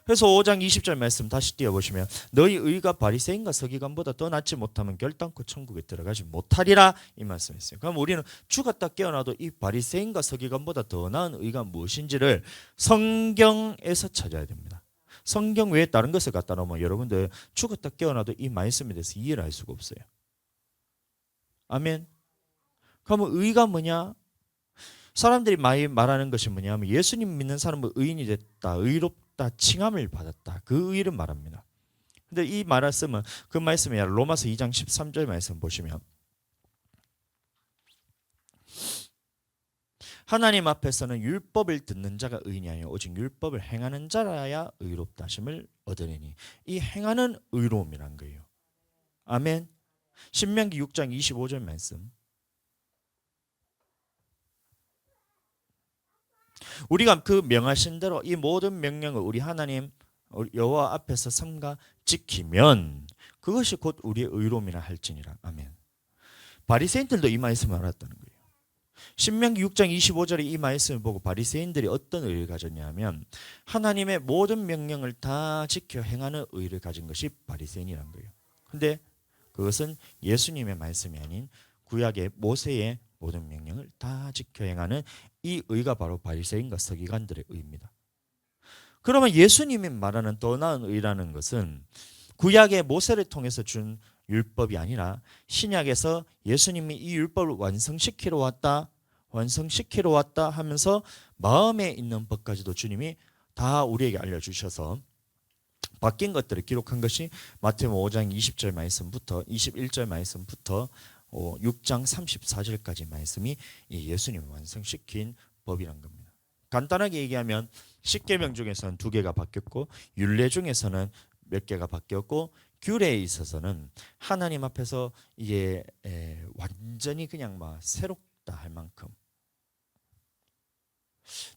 그래서 5장 20절 말씀 다시 띄워보시면 너희 의가 바리새인과 서기관보다 더 낫지 못하면 결단코 천국에 들어가지 못하리라, 이 말씀이었어요. 그럼 우리는 죽었다 깨어나도 이 바리새인과 서기관보다 더 나은 의가 무엇인지를 성경에서 찾아야 됩니다. 성경 외에 다른 것을 갖다 놓으면 여러분들 죽었다 깨어나도 이 말씀에 대해서 이해를 할 수가 없어요. 아멘. 그러면 의가 뭐냐? 사람들이 많이 말하는 것이 뭐냐면 예수님 믿는 사람은 의인이 됐다, 의롭다, 칭함을 받았다. 그 의를 말합니다. 근데 이 말씀은 그 말씀이 아니라 로마서 2장 13절 말씀 보시면 하나님 앞에서는 율법을 듣는 자가 의인이 아니요 오직 율법을 행하는 자라야 의롭다 하심을 얻으리니, 이 행하는 의로움이란 거예요. 아멘. 신명기 6장 25절 말씀. 우리가 그 명하신 대로 이 모든 명령을 우리 하나님 여호와 앞에서 삼가 지키면 그것이 곧 우리의 의로움이라 할지니라. 아멘. 바리새인들도 이 말씀을 알았다는 거예요. 신명기 6장 25절에 이 말씀을 보고 바리새인들이 어떤 의를 가졌냐면 하나님의 모든 명령을 다 지켜 행하는 의를 가진 것이 바리새인이란 거예요. 근데 그것은 예수님의 말씀이 아닌 구약의 모세의 모든 명령을 다 지켜 행하는 이 의가 바로 바리새인과 서기관들의 의입니다. 그러면 예수님이 말하는 더 나은 의라는 것은 구약의 모세를 통해서 준 율법이 아니라 신약에서 예수님이 이 율법을 완성시키러 왔다 하면서 마음에 있는 법까지도 주님이 다 우리에게 알려주셔서 바뀐 것들을 기록한 것이 마태복음 5장 20절 말씀부터 21절 말씀부터 6장 34절까지 말씀이 이 예수님을 완성시킨 법이란 겁니다. 간단하게 얘기하면 십계명 중에서는 2개가 바뀌었고 율례 중에서는 몇 개가 바뀌었고 규례에 있어서는 하나님 앞에서 이게 완전히 그냥 막 새롭다 할 만큼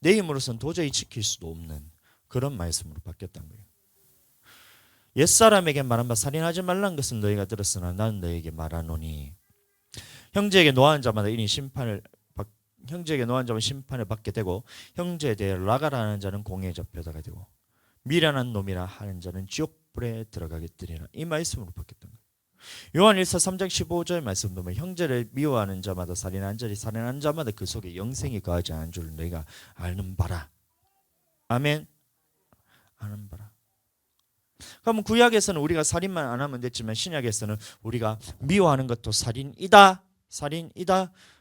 내 힘으로서는 도저히 지킬 수도 없는 그런 말씀으로 바뀌었다는 거예요. 옛사람에게 말한 바 살인하지 말라는 것은 너희가 들었으나 나는 너희에게 말하노니 형제에게 노하는 자마다 이니 형제에게 노한 자는 심판을 받게 되고 형제에 대해 라가라는 자는 공회에 잡혀다가 되고 미련한 놈이라 하는 자는 지옥불에 들어가게 되리라. 이 말씀으로 바뀌었던 거예요. 요한 1서 3장 15절 말씀 보면 형제를 미워하는 자마다 살인한 자리 살인한 자마다 그 속에 영생이 거하지 않은 줄 너희가 아는 바라. 아멘. 아는 바라. 그러면 구약에서는 우리가 살인만 안 하면 됐지만 신약에서는 우리가 미워하는 것도 살인이다.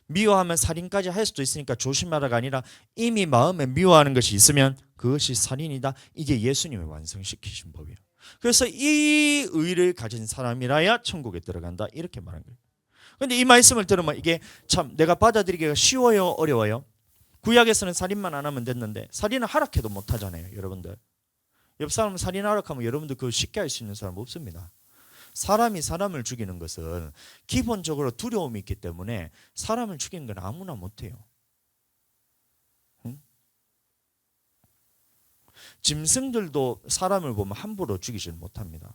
미워하면 살인까지 할 수도 있으니까 조심하라가 아니라 이미 마음에 미워하는 것이 있으면 그것이 살인이다. 이게 예수님이 완성시키신 법이에요. 그래서 이 의를 가진 사람이라야 천국에 들어간다. 이렇게 말한 거예요. 그런데 이 말씀을 들으면 이게 참 내가 받아들이기가 쉬워요? 어려워요? 구약에서는 살인만 안 하면 됐는데 살인을 하락해도 못하잖아요. 여러분들. 옆 사람 살인 하락하면 여러분들 그걸 쉽게 할 수 있는 사람 없습니다. 사람이 사람을 죽이는 것은 기본적으로 두려움이 있기 때문에 사람을 죽이는 건 아무나 못해요. 응? 짐승들도 사람을 보면 함부로 죽이질 못합니다.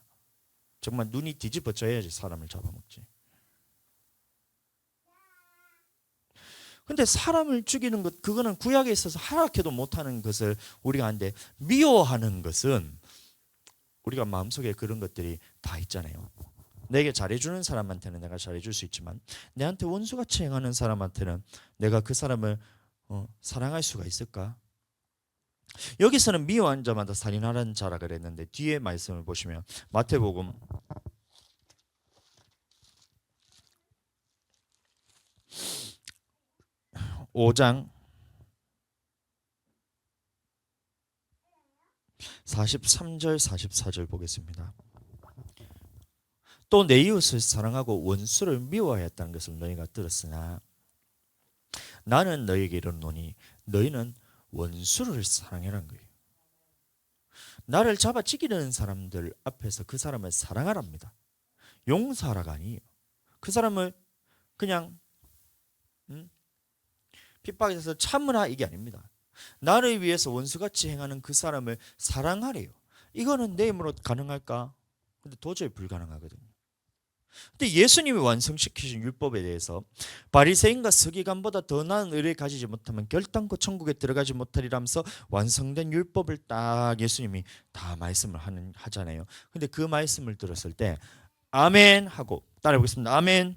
정말 눈이 뒤집어져야지 사람을 잡아먹지. 근데 사람을 죽이는 것, 그거는 구약에 있어서 하락해도 못하는 것을 우리가 하는데 미워하는 것은 우리가 마음속에 그런 것들이 다 있잖아요. 내게 잘해주는 사람한테는 내가 잘해줄 수 있지만 내한테 원수같이 행하는 사람한테는 내가 그 사람을 사랑할 수가 있을까? 여기서는 미워한 자마다 살인하라는 자라 그랬는데 뒤에 말씀을 보시면 마태복음 5장 43절 44절 보겠습니다. 또 내 이웃을 사랑하고 원수를 미워하여 했다는 것을 너희가 들었으나 나는 너희에게 이르노니 너희는 원수를 사랑하라는 거예요. 나를 잡아 죽이려는 사람들 앞에서 그 사람을 사랑하랍니다. 용서하라가 아니에요. 그 사람을 그냥 핍박해서 참으라 이게 아닙니다. 나를 위해서 원수같이 행하는 그 사람을 사랑하래요. 이거는 내 힘으로 가능할까? 근데 도저히 불가능하거든요. 근데 예수님이 완성시키신 율법에 대해서 바리새인과 서기관보다 더 나은 의를 가지지 못하면 결단코 천국에 들어가지 못하리라면서 완성된 율법을 딱 예수님이 다 말씀을 하잖아요. 근데 그 말씀을 들었을 때 아멘 하고 따라해보겠습니다. 아멘.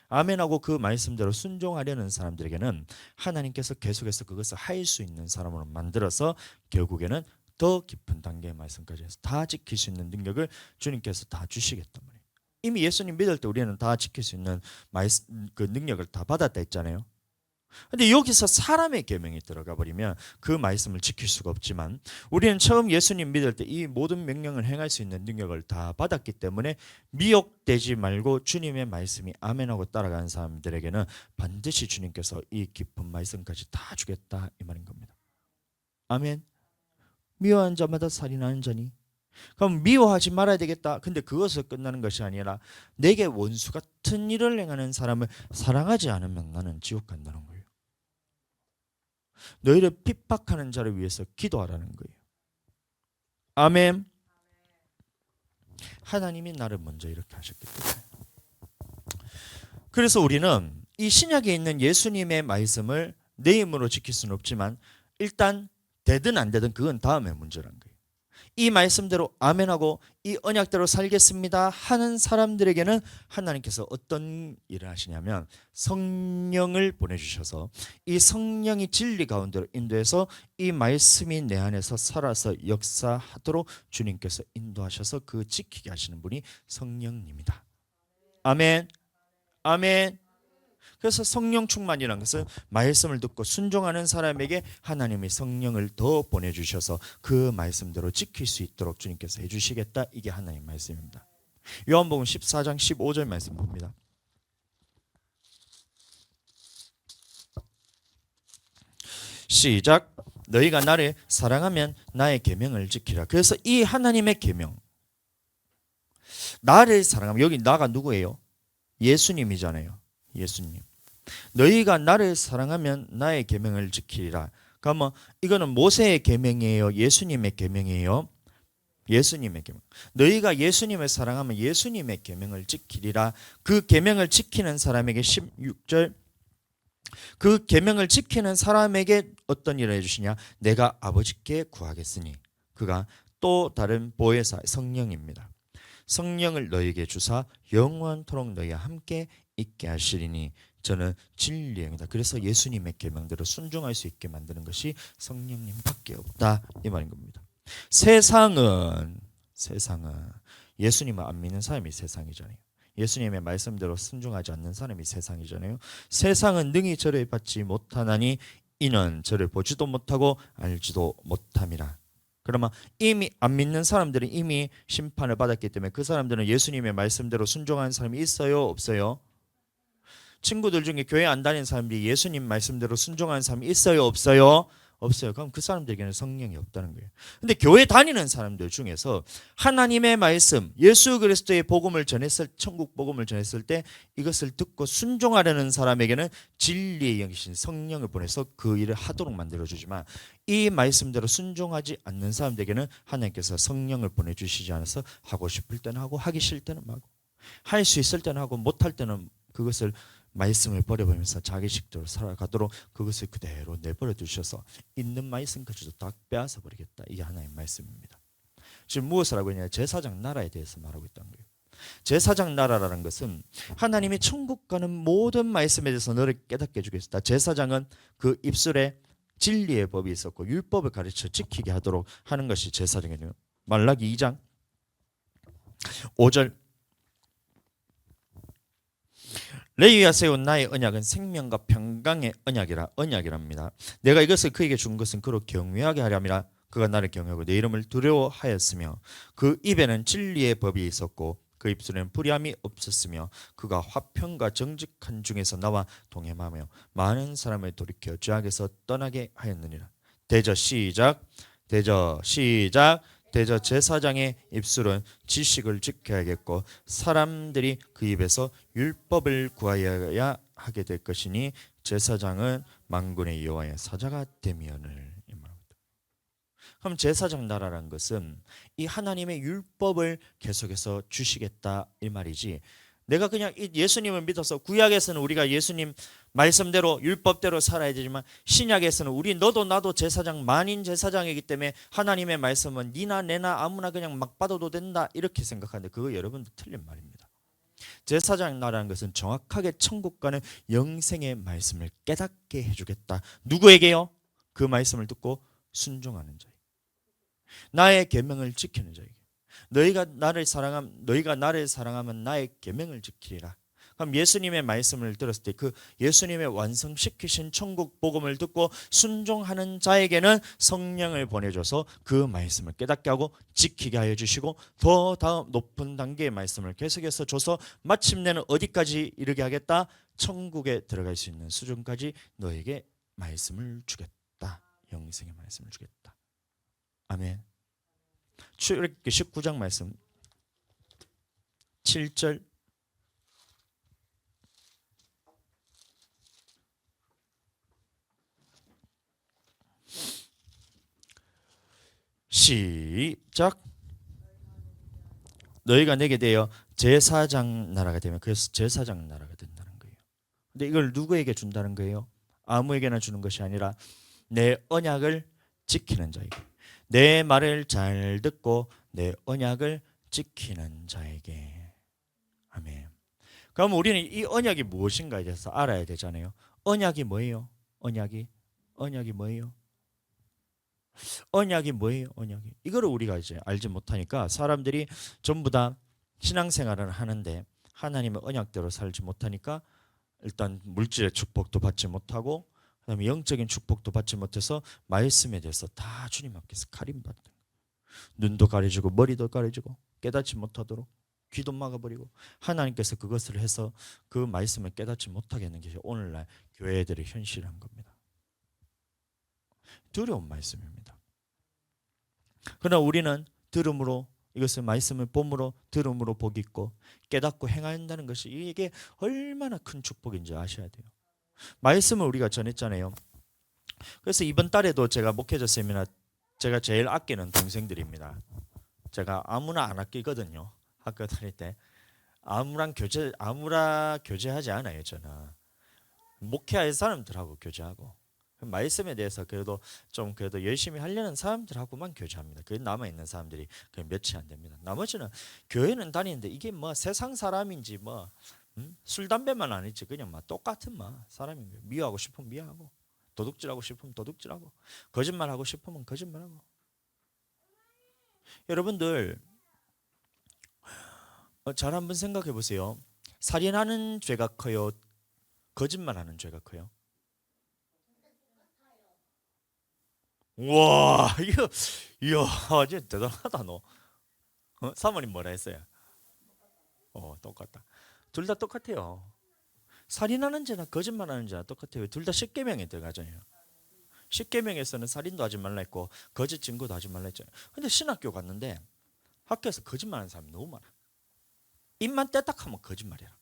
아멘하고 그 말씀대로 순종하려는 사람들에게는 하나님께서 계속해서 그것을 할 수 있는 사람으로 만들어서 결국에는 더 깊은 단계의 말씀까지 해서 다 지킬 수 있는 능력을 주님께서 다 주시겠단 말이에요. 이미 예수님 믿을 때 우리는 다 지킬 수 있는 그 능력을 다 받았다 했잖아요. 근데 여기서 사람의 계명이 들어가 버리면 그 말씀을 지킬 수가 없지만, 우리는 처음 예수님 믿을 때 이 모든 명령을 행할 수 있는 능력을 다 받았기 때문에 미혹되지 말고 주님의 말씀이 아멘하고 따라가는 사람들에게는 반드시 주님께서 이 깊은 말씀까지 다 주겠다 이 말인 겁니다. 아멘. 미워한 자마다 살인하는 자니, 그럼 미워하지 말아야 되겠다. 근데 그것을 끝나는 것이 아니라 내게 원수 같은 일을 행하는 사람을 사랑하지 않으면 나는 지옥 간다는 거예요. 너희를 핍박하는 자를 위해서 기도하라는 거예요. 아멘. 하나님이 나를 먼저 이렇게 하셨기 때문에. 그래서 우리는 이 신약에 있는 예수님의 말씀을 내 힘으로 지킬 수는 없지만 일단 되든 안 되든 그건 다음의 문제란 거예요. 이 말씀대로 아멘하고 이 언약대로 살겠습니다 하는 사람들에게는 하나님께서 어떤 일을 하시냐면 성령을 보내주셔서 이 성령이 진리 가운데로 인도해서 이 말씀이 내 안에서 살아서 역사하도록 주님께서 인도하셔서 그 지키게 하시는 분이 성령님이다. 아멘. 아멘. 그래서 성령 충만이라는 것은 말씀을 듣고 순종하는 사람에게 하나님이 성령을 더 보내주셔서 그 말씀대로 지킬 수 있도록 주님께서 해주시겠다. 이게 하나님의 말씀입니다. 요한복음 14장 15절 말씀 봅니다. 시작. 너희가 나를 사랑하면 나의 계명을 지키라. 그래서 이 하나님의 계명, 나를 사랑하면, 여기 나가 누구예요? 예수님이잖아요. 예수님. 너희가 나를 사랑하면 나의 계명을 지키리라. 그러면 이거는 모세의 계명이에요? 예수님의 계명이에요? 예수님의 계명. 너희가 예수님을 사랑하면 예수님의 계명을 지키리라. 그 계명을 지키는 사람에게 16절, 그 계명을 지키는 사람에게 어떤 일을 해주시냐? 내가 아버지께 구하겠으니 그가 또 다른 보혜사 성령입니다. 성령을 너희에게 주사 영원토록 너희와 함께 있게 하시리니 저는 진리의 영이다. 그래서 예수님의 계명대로 순종할 수 있게 만드는 것이 성령님밖에 없다 이 말인 겁니다. 세상은 예수님을 안 믿는 사람이 세상이잖아요. 예수님의 말씀대로 순종하지 않는 사람이 세상이잖아요. 세상은 능히 저를 받지 못하나니 이는 저를 보지도 못하고 알지도 못함이라. 그러면 이미 안 믿는 사람들은 이미 심판을 받았기 때문에 그 사람들은 예수님의 말씀대로 순종하는 사람이 있어요? 없어요? 친구들 중에 교회 안 다니는 사람들이 예수님 말씀대로 순종하는 사람이 있어요? 없어요? 없어요. 그럼 그 사람들에게는 성령이 없다는 거예요. 근데 교회 다니는 사람들 중에서 하나님의 말씀, 예수 그리스도의 복음을 전했을, 천국 복음을 전했을 때 이것을 듣고 순종하려는 사람에게는 진리의 영이신 성령을 보내서 그 일을 하도록 만들어주지만 이 말씀대로 순종하지 않는 사람들에게는 하나님께서 성령을 보내주시지 않아서 하고 싶을 때는 하고 하기 싫을 때는 하고 할 수 있을 때는 하고 못할 때는 그것을 말씀을 버려버리면서 자기 식대로 살아가도록 그것을 그대로 내버려 두셔서 있는 말씀까지도 다 빼앗아 버리겠다. 이게 하나님의 말씀입니다. 지금 무엇을 하고 있냐? 제사장 나라에 대해서 말하고 있다는 거예요. 제사장 나라라는 것은 하나님이 천국 가는 모든 말씀에 대해서 너를 깨닫게 해주겠다. 제사장은 그 입술에 진리의 법이 있었고 율법을 가르쳐 지키게 하도록 하는 것이 제사장이에요. 말라기 2장 5절 레위와 세운 나의 언약은 생명과 평강의 언약이랍니다. 내가 이것을 그에게 준 것은 그로 경외하게 하려 함이라. 그가 나를 경외하고 내 이름을 두려워하였으며 그 입에는 진리의 법이 있었고 그 입술에는 불의함이 없었으며 그가 화평과 정직한 중에서 나와 동행하며 많은 사람을 돌이켜 죄악에서 떠나게 하였느니라. 대저 시작. 대저 제사장의 입술은 지식을 지켜야겠고 사람들이 그 입에서 율법을 구하여야 하게 될 것이니 제사장은 만군의 여호와의 사자가 되면을. 그럼 제사장 나라라는 것은 이 하나님의 율법을 계속해서 주시겠다 이 말이지, 내가 그냥 예수님을 믿어서 구약에서는 우리가 예수님 말씀대로 율법대로 살아야 되지만 신약에서는 우리 너도 나도 제사장, 만인 제사장이기 때문에 하나님의 말씀은 니나 내나 아무나 그냥 막 받아도 된다 이렇게 생각하는데 그거 여러분들 틀린 말입니다. 제사장 나라는 것은 정확하게 천국 가는 영생의 말씀을 깨닫게 해주겠다. 누구에게요? 그 말씀을 듣고 순종하는 자에게, 나의 계명을 지키는 자에게. 너희가 나를 사랑하면 나의 계명을 지키리라. 그럼 예수님의 말씀을 들었을 때 그 예수님의 완성시키신 천국 복음을 듣고 순종하는 자에게는 성령을 보내줘서 그 말씀을 깨닫게 하고 지키게 하여 주시고 더 다음 높은 단계의 말씀을 계속해서 줘서 마침내는 어디까지 이르게 하겠다? 천국에 들어갈 수 있는 수준까지 너에게 말씀을 주겠다. 영생의 말씀을 주겠다. 아멘. 출애굽기 19장 말씀 7절 시작. 너희가 내게 대하여 제사장 나라가 되면 그래서 제사장 나라가 된다는 거예요. 근데 이걸 누구에게 준다는 거예요? 아무에게나 주는 것이 아니라 내 언약을 지키는 자에게, 내 말을 잘 듣고 내 언약을 지키는 자에게. 아멘. 그럼 우리는 이 언약이 무엇인가에 대해서 알아야 되잖아요. 언약이 뭐예요? 언약이 뭐예요? 언약이 뭐예요? 언약이. 이거를 우리가 이제 알지 못하니까 사람들이 전부 다 신앙생활을 하는데 하나님의 언약대로 살지 못하니까 일단 물질의 축복도 받지 못하고 그다음에 영적인 축복도 받지 못해서 말씀에 대해서 다 주님 앞에서 가림받는 거예요. 눈도 가려지고 머리도 가려지고 깨닫지 못하도록 귀도 막아버리고 하나님께서 그것을 해서 그 말씀을 깨닫지 못하게 하는 것이 오늘날 교회들의 현실한 겁니다. 두려운 말씀입니다. 그러나 우리는 들음으로 이것을 말씀을 봄으로 들음으로 복이 있고 깨닫고 행한다는 것이 이게 얼마나 큰 축복인지 아셔야 돼요. 말씀을 우리가 전했잖아요. 그래서 이번 달에도 제가 목회자 세미나 제가 제일 아끼는 동생들입니다. 제가 아무나 안 아끼거든요. 학교 다닐 때 아무라 교제하지 않아요. 저는 목회할 사람들하고 교제하고 말씀에 대해서 그래도 열심히 하려는 사람들하고만 교제합니다. 그 남아 있는 사람들이 몇이 안 됩니다. 나머지는 교회는 다니는데 이게 뭐 세상 사람인지 뭐 술 담배만 아니지 그냥 막 똑같은 사람인 거예요. 미워하고 싶으면 미워하고 도둑질하고 싶으면 도둑질하고 거짓말하고 싶으면 거짓말하고. 여러분들 잘 한번 생각해 보세요. 살인하는 죄가 커요? 거짓말하는 죄가 커요? 와, 이야, 진짜 대단하다 너. 사모님 뭐라 했어요? 똑같다. 둘 다 똑같아요. 살인하는 죄나 거짓말하는 죄나 똑같아요. 둘 다 십계명에 들어가잖아요. 십계명에서는 살인도 하지 말라 했고 거짓 증거도 하지 말라 했잖아요. 근데 신학교 갔는데 학교에서 거짓말하는 사람이 너무 많아. 입만 떼딱하면 거짓말이야.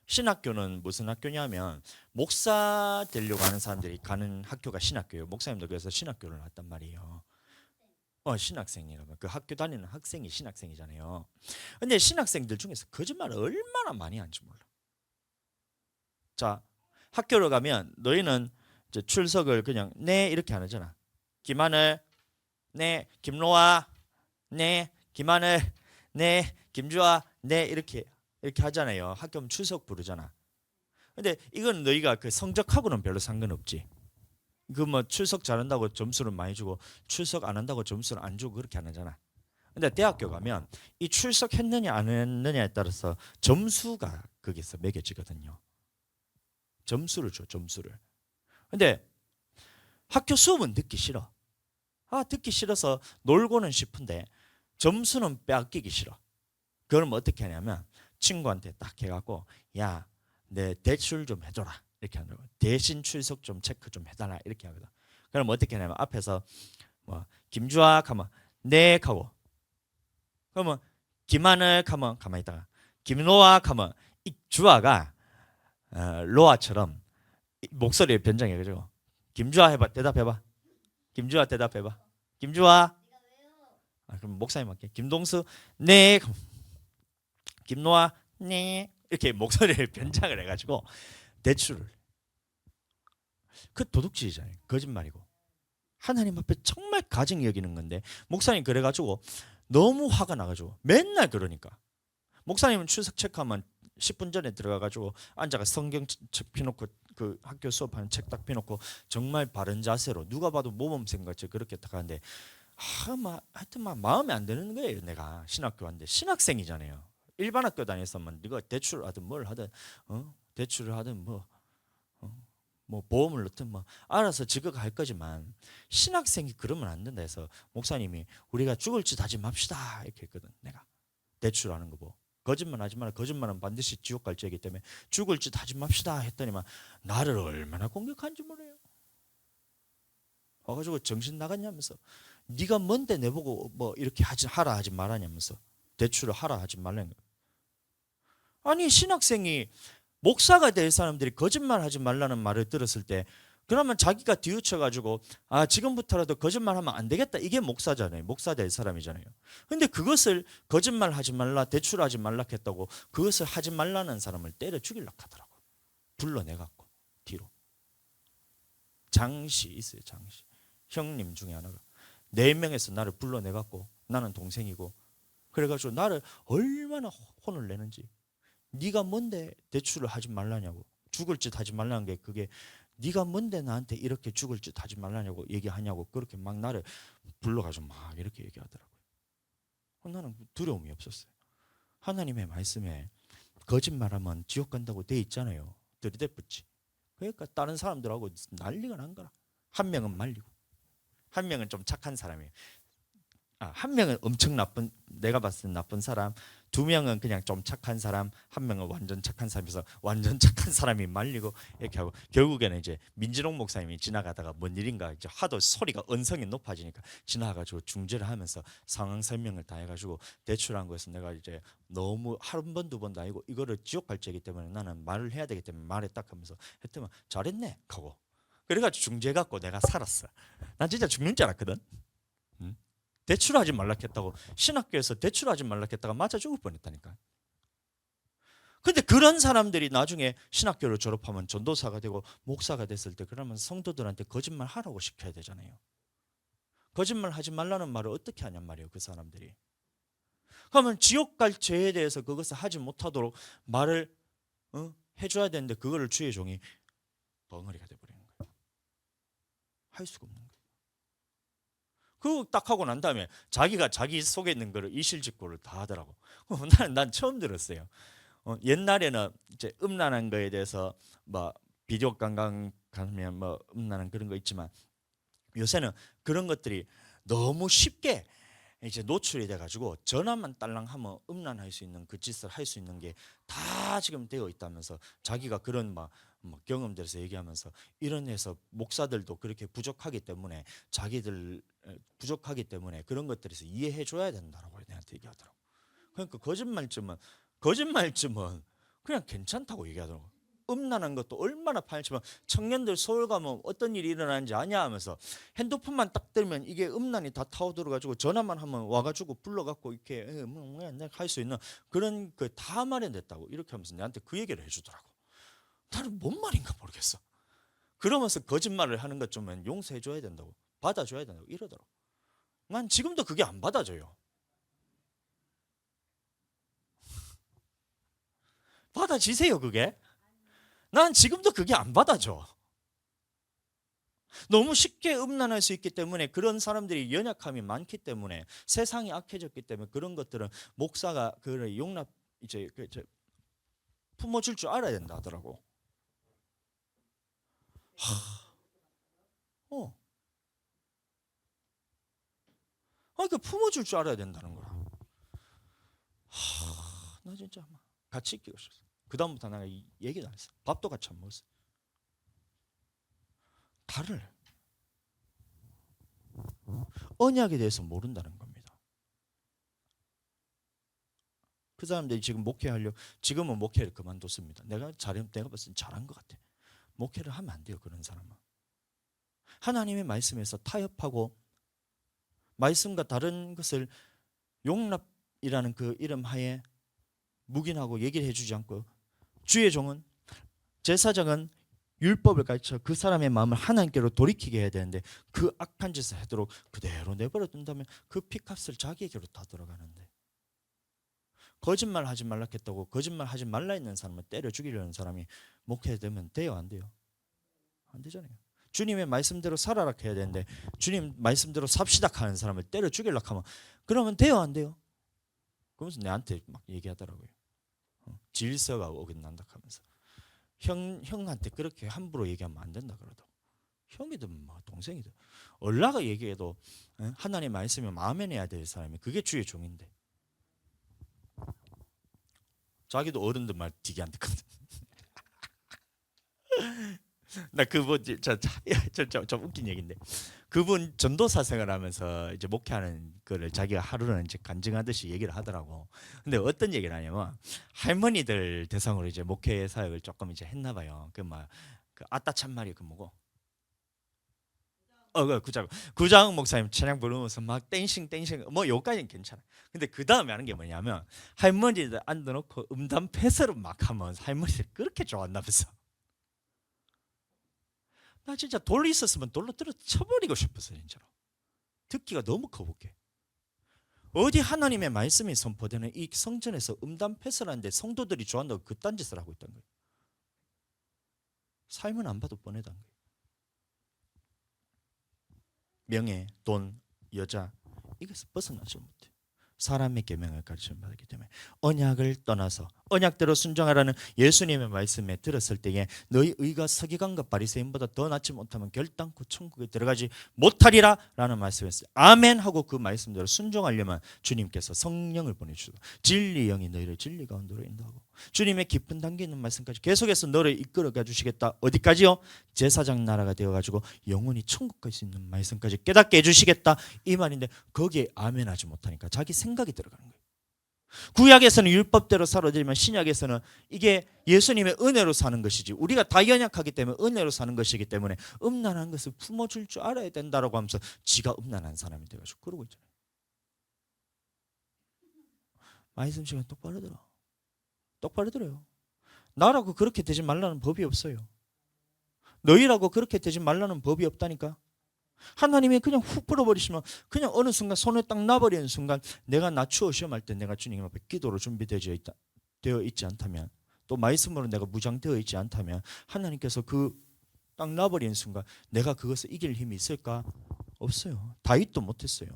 신학교는 무슨 학교냐면 목사 되려고 하는 사람들이 가는 학교가 신학교예요. 목사님도 그래서 신학교를 나왔단 말이에요. 신학생이라고. 그 학교 다니는 학생이 신학생이잖아요. 근데 신학생들 중에서 거짓말을 얼마나 많이 하는지 몰라. 자, 학교로 가면 너희는 이제 출석을 그냥 네 이렇게 안 하잖아. 김하늘, 네 김로아, 네 김하늘, 네 김주아, 네 이렇게 하잖아요. 학교면 출석 부르잖아. 근데 이건 너희가 그 성적하고는 별로 상관없지. 그 뭐 출석 잘한다고 점수를 많이 주고 출석 안 한다고 점수를 안 주고 그렇게 안 하잖아. 근데 대학교 가면 이 출석했느냐 안 했느냐에 따라서 점수가 거기서 매겨지거든요. 점수를 줘, 점수를. 근데 학교 수업은 듣기 싫어. 듣기 싫어서 놀고는 싶은데 점수는 빼앗기기 싫어. 그럼 어떻게 하냐면 친구한테 딱 해갖고 야, 내 대출 좀 해줘라 이렇게 하는 거야. 대신 출석 좀 체크 좀 해달라 이렇게 하거든. 그럼 어떻게 하냐면 앞에서 뭐 김주아 가면 네 하고 그러면 김하늘 가면 가만히 있다가 김노아 가면 이 주아가 로아처럼 목소리를 변장해가지고 김주아 해봐 대답해봐. 김주아 대답해봐. 김주아. 그럼 목사님 할게. 김동수 네. 김노아 네 이렇게 목소리를 변장을 해가지고 대출을. 그 도둑질이잖아요. 거짓말이고 하나님 앞에 정말 가증히 여기는 건데 목사님 그래가지고 너무 화가 나가지고 맨날 그러니까 목사님은 출석 체크하면 10분 전에 들어가가지고 앉아가 성경 책 펴놓고 그 학교 수업하는 책 딱 펴놓고 정말 바른 자세로 누가 봐도 모범생같이 그렇게 딱 하는데 하여튼 마음에 안 드는 거예요. 내가 신학교 왔는데 신학생이잖아요. 일반 학교 다녔으면 네가 대출을 하든 뭘 하든 대출을 하든 뭐 보험을 넣든 뭐 알아서 지급할 거지만 신학생이 그러면 안 된다 해서 목사님이 우리가 죽을 짓 하지 맙시다 이렇게 했거든. 내가 대출하는 거 보고 거짓말 하지 마라. 거짓말은 반드시 지옥 갈 죄이기 때문에 죽을 짓 하지 맙시다 했더니만 나를 얼마나 공격한지 모르요. 와가지고 정신 나갔냐면서 네가 뭔데 내보고 뭐 이렇게 하라 하지 말라냐면서 대출을 하라 하지 말라는 거야. 아니 신학생이 목사가 될 사람들이 거짓말 하지 말라는 말을 들었을 때 그러면 자기가 뒤우쳐가지고 지금부터라도 거짓말하면 안 되겠다 이게 목사잖아요. 목사 될 사람이잖아요. 근데 그것을 거짓말 하지 말라 대출하지 말라 했다고 그것을 하지 말라는 사람을 때려 죽이려고 하더라고. 불러내갖고 뒤로. 장씨 있어요. 장씨. 형님 중에 하나가 4명에서 나를 불러내갖고 나는 동생이고 그래가지고 나를 얼마나 혼을 내는지 네가 뭔데 대출을 하지 말라냐고 죽을 짓 하지 말라는 게 그게 네가 뭔데 나한테 이렇게 죽을 짓 하지 말라냐고 얘기하냐고 그렇게 막 나를 불러가지고 막 이렇게 얘기하더라고요. 나는 두려움이 없었어요. 하나님의 말씀에 거짓말하면 지옥 간다고 돼 있잖아요. 들이대붙지. 그러니까 다른 사람들하고 난리가 난 거라. 한 명은 말리고 한 명은 좀 착한 사람이에요. 한 명은 엄청 나쁜 내가 봤을 때 나쁜 사람 2명은 그냥 좀 착한 사람 1명은 완전 착한 사람이어서 완전 착한 사람이 말리고 이렇게 하고 결국에는 이제 민진홍 목사님이 지나가다가 뭔 일인가 이제 하도 소리가 언성이 높아지니까 지나가지고 중재를 하면서 상황 설명을 다 해가지고 대출한 거에서 내가 이제 너무 한 번, 2번도 아니고 이거를 지옥 발제이기 때문에 나는 말을 해야 되기 때문에 말에 딱 하면서 했더니 잘했네 하고 그래가지고 중재 갖고 내가 살았어. 난 진짜 죽는 줄 알았거든. 대출하지 말라 했다고 신학교에서 대출하지 말라 했다가 맞아 죽을 뻔했다니까. 근데 그런 사람들이 나중에 신학교를 졸업하면 전도사가 되고 목사가 됐을 때 그러면 성도들한테 거짓말 하라고 시켜야 되잖아요. 거짓말 하지 말라는 말을 어떻게 하냔 말이에요. 그 사람들이. 그러면 지옥 갈 죄에 대해서 그것을 하지 못하도록 말을 해줘야 되는데 그거를 주의 종이 벙어리가 돼버리는 거예요. 할 수가 없는 거예요. 그거 딱 하고 난 다음에 자기가 자기 속에 있는 거를 이실직고를 다 하더라고. 난 처음 들었어요. 옛날에는 이제 음란한 거에 대해서 뭐 비디오 관광 가면 뭐 음란한 그런 거 있지만 요새는 그런 것들이 너무 쉽게 이제 노출이 돼가지고 전화만 딸랑하면 음란할 수 있는 그 짓을 할 수 있는 게 다 지금 되어 있다면서 자기가 그런 막 경험들에서 얘기하면서 이런 해서 목사들도 그렇게 부족하기 때문에 자기들 부족하기 때문에 그런 것들에서 이해해 줘야 된다라고 내한테 얘기하더라고. 그러니까 거짓말쯤은 그냥 괜찮다고 얘기하더라고. 음란한 것도 얼마나 파헤치면 청년들 서울 가면 어떤 일이 일어나는지 아냐 하면서 핸드폰만 딱 들면 이게 음란이 다 타오들어가지고 전화만 하면 와가지고 불러갖고 이렇게 할 수 있는 그런 그 다 마련됐다고 이렇게 하면서 내한테 그 얘기를 해주더라고. 나는 뭔 말인가 모르겠어. 그러면서 거짓말을 하는 것 좀 용서해줘야 된다고 받아줘야 된다고 이러더라고. 난 지금도 그게 안 받아줘요. 받아지세요 그게. 난 지금도 그게 안 받아줘. 너무 쉽게 음란할 수 있기 때문에 그런 사람들이 연약함이 많기 때문에 세상이 악해졌기 때문에 그런 것들은 목사가 그를 용납 이제 품어줄 줄 알아야 된다 하더라고. 그러니까 품어줄 줄 알아야 된다는 거야. 나 진짜 같이 있기가 싫었어. 그 다음부터 내가 얘기도 안 했어. 밥도 같이 안 먹었어. 달을 언약에 대해서 모른다는 겁니다. 그 사람들이 지금 목회하려 지금은 목회를 그만뒀습니다. 내가 봤을 때 잘한 것 같아. 목회를 하면 안 돼요. 그런 사람은 하나님의 말씀에서 타협하고 말씀과 다른 것을 용납이라는 그 이름 하에 묵인하고 얘기를 해주지 않고 주의 종은 제사장은 율법을 가르쳐 그 사람의 마음을 하나님께로 돌이키게 해야 되는데 그 악한 짓을 하도록 그대로 내버려 둔다면 그 피값을 자기에게로 다 들어가는데 거짓말 하지 말라 했다고 거짓말 하지 말라 했는 사람을 때려 죽이려는 사람이 목회되면 돼요 안 돼요? 안 되잖아요. 주님의 말씀대로 살아라 해야 되는데 주님 말씀대로 삽시다 하는 사람을 때려 죽이려고 하면 그러면 돼요 안 돼요? 그러면서 내한테 막 얘기하더라고요. 질서가 어긋난다 하면서 형한테 그렇게 함부로 얘기하면 안 된다 그러더라고. 형이든 뭐 동생이든 얼라가 얘기해도 하나님 말씀이 마음에 내야 될 사람이 그게 주의 종인데 자기도 어른들 말 되게 안 듣거든. 나 그분 좀 웃긴 얘기인데 그분 전도사 생활하면서 이제 목회하는 거를 자기가 하루는 이제 간증하듯이 얘기를 하더라고. 근데 어떤 얘기를 하냐면 할머니들 대상으로 이제 목회 사역을 조금 이제 했나 봐요. 그 아따 참말이 그 뭐고 구장 목사님 찬양 부르면서 막 댄싱 뭐 요까지는 괜찮아. 근데 그 다음에 하는 게 뭐냐면 할머니들 앉아놓고 음담 패설을 막 하면 할머니들 그렇게 좋아한다면서. 나 진짜 돌 있었으면 돌로 들어 쳐버리고 싶었어 진짜로. 듣기가 너무 거북해. 어디 하나님의 말씀이 선포되는 이 성전에서 음담 패설하는데 성도들이 좋아한다고 그딴 짓을 하고 있다는 거예요. 삶은 안 봐도 뻔하다는 거예요. 명예, 돈, 여자 이것을 벗어나지 못해. 사람의 계명을 가르쳐 받았기 때문에 언약을 떠나서 언약대로 순종하라는 예수님의 말씀에 들었을 때에 너희 의가 서기관과 바리새인보다 더 낫지 못하면 결단코 천국에 들어가지 못하리라 라는 말씀이었어요. 아멘 하고 그 말씀대로 순종하려면 주님께서 성령을 보내주셔서 진리 영이 너희를 진리 가운데로 인도하고 주님의 깊은 단계 있는 말씀까지 계속해서 너를 이끌어가 주시겠다. 어디까지요? 제사장 나라가 되어가지고 영원히 천국 갈 수 있는 말씀까지 깨닫게 해주시겠다 이 말인데 거기에 아멘 하지 못하니까 자기 생각이 들어가는 거예요. 구약에서는 율법대로 살아들지만 신약에서는 이게 예수님의 은혜로 사는 것이지 우리가 다 연약하기 때문에 은혜로 사는 것이기 때문에 음란한 것을 품어줄 줄 알아야 된다라고 하면서 지가 음란한 사람이 돼가지고 그러고 있잖아요. 말씀 시간 똑바로 들어. 똑바로 들어요. 나라고 그렇게 되지 말라는 법이 없어요. 너희라고 그렇게 되지 말라는 법이 없다니까. 하나님이 그냥 훅 불어버리시면 그냥 어느 순간 손에 딱 놔버리는 순간 내가 낮추어 시험할 때 내가 주님 앞에 기도로 준비되어 있지 않다면 또 말씀으로 내가 무장되어 있지 않다면 하나님께서 그 딱 놔버리는 순간 내가 그것을 이길 힘이 있을까? 없어요. 다윗도 못했어요.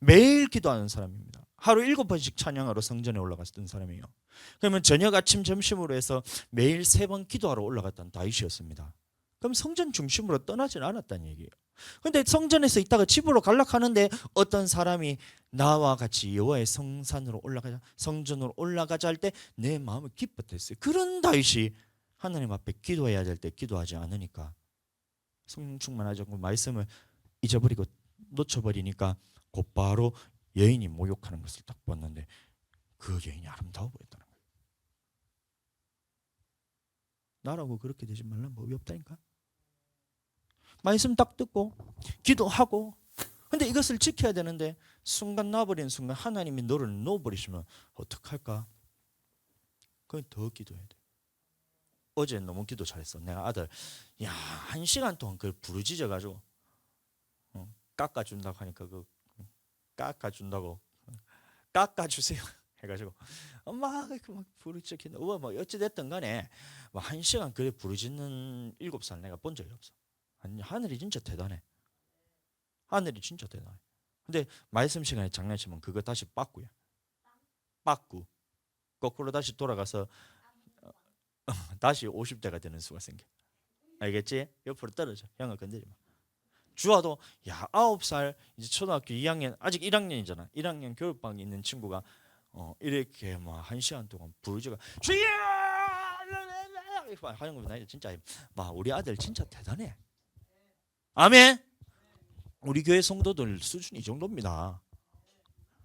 매일 기도하는 사람입니다. 하루 7번씩 찬양하러 성전에 올라갔던 사람이에요. 그러면 저녁, 아침, 점심으로 해서 매일 3번 기도하러 올라갔던 다윗이었습니다. 그럼 성전 중심으로 떠나진 않았다는 얘기예요. 근데 성전에서 있다가 집으로 갈락하는데 어떤 사람이 나와 같이 여호와의 성산으로 올라가자, 성전으로 올라가자 할 때 내 마음을 기뻤댔어요. 그런 다윗이 하나님 앞에 기도해야 될 때 기도하지 않으니까 성령 충만하지 않고 말씀을 잊어버리고 놓쳐버리니까 곧바로 여인이 모욕하는 것을 딱 봤는데 그 여인이 아름다워 보였다는 거예요. 나라고 그렇게 되지 말라는 법이 없다니까. 말씀 딱 듣고 기도하고 근데 이것을 지켜야 되는데 순간 놔버리는 순간 하나님이 너를 놓아버리시면 어떡할까? 그건 더 기도해야 돼. 어제 너무 기도 잘했어. 내가 아들 1시간 동안 그걸 부르짖어가지고 깎아준다고 하니까 그 깎아준다고 깎아주세요 해가지고 엄마 막 부르짖긴다. 뭐 어찌됐든 간에 뭐 1시간 그래 부르짖는 7살 내가 본 적이 없어. 하늘이 진짜 대단해. 하늘이 진짜 대단해. 근데 말씀 시간에 장난치면 그거 다시 빠꾸야. 빠꾸. 거꾸로 다시 돌아가서 다시 50대가 되는 수가 생겨. 알겠지? 옆으로 떨어져. 형을 건드리면. 주아도 9살 이제 초등학교 2학년 아직 1학년이잖아. 1학년 겨울방에 있는 친구가 이렇게 막 1시간 동안 부르짖어 주여 하는 거 나 진짜 막 우리 아들 진짜 대단해. 아멘. 우리 교회 성도들 수준이 이 정도입니다.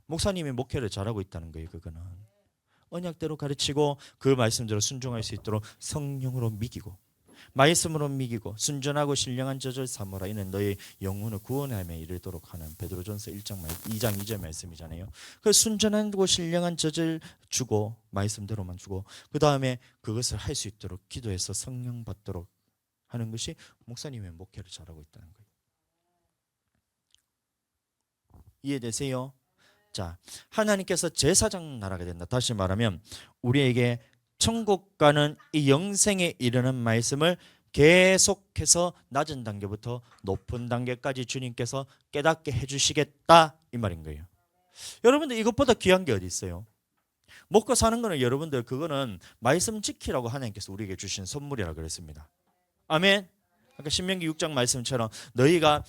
목사님이 목회를 잘하고 있다는 거예요. 그거는 언약대로 가르치고 그 말씀대로 순종할 수 있도록 성령으로 미기고 말씀으로 미기고 순전하고 신령한 젖을 삼으라. 이는 너의 영혼을 구원함에 이르도록 하는 베드로전서 2장 2절 말씀이잖아요. 그 순전하고 신령한 젖을 주고 말씀대로만 주고 그 다음에 그것을 할 수 있도록 기도해서 성령 받도록 하는 것이 목사님의 목회를 잘하고 있다는 거예요. 이해되세요? 자, 하나님께서 제사장 나라가 된다. 다시 말하면 우리에게 천국 가는 이 영생에 이르는 말씀을 계속해서 낮은 단계부터 높은 단계까지 주님께서 깨닫게 해주시겠다 이 말인 거예요. 여러분들 이것보다 귀한 게 어디 있어요? 먹고 사는 거는 여러분들 그거는 말씀 지키라고 하나님께서 우리에게 주신 선물이라 그랬습니다. 아멘. 그러니까 신명기 6장 말씀처럼 너희가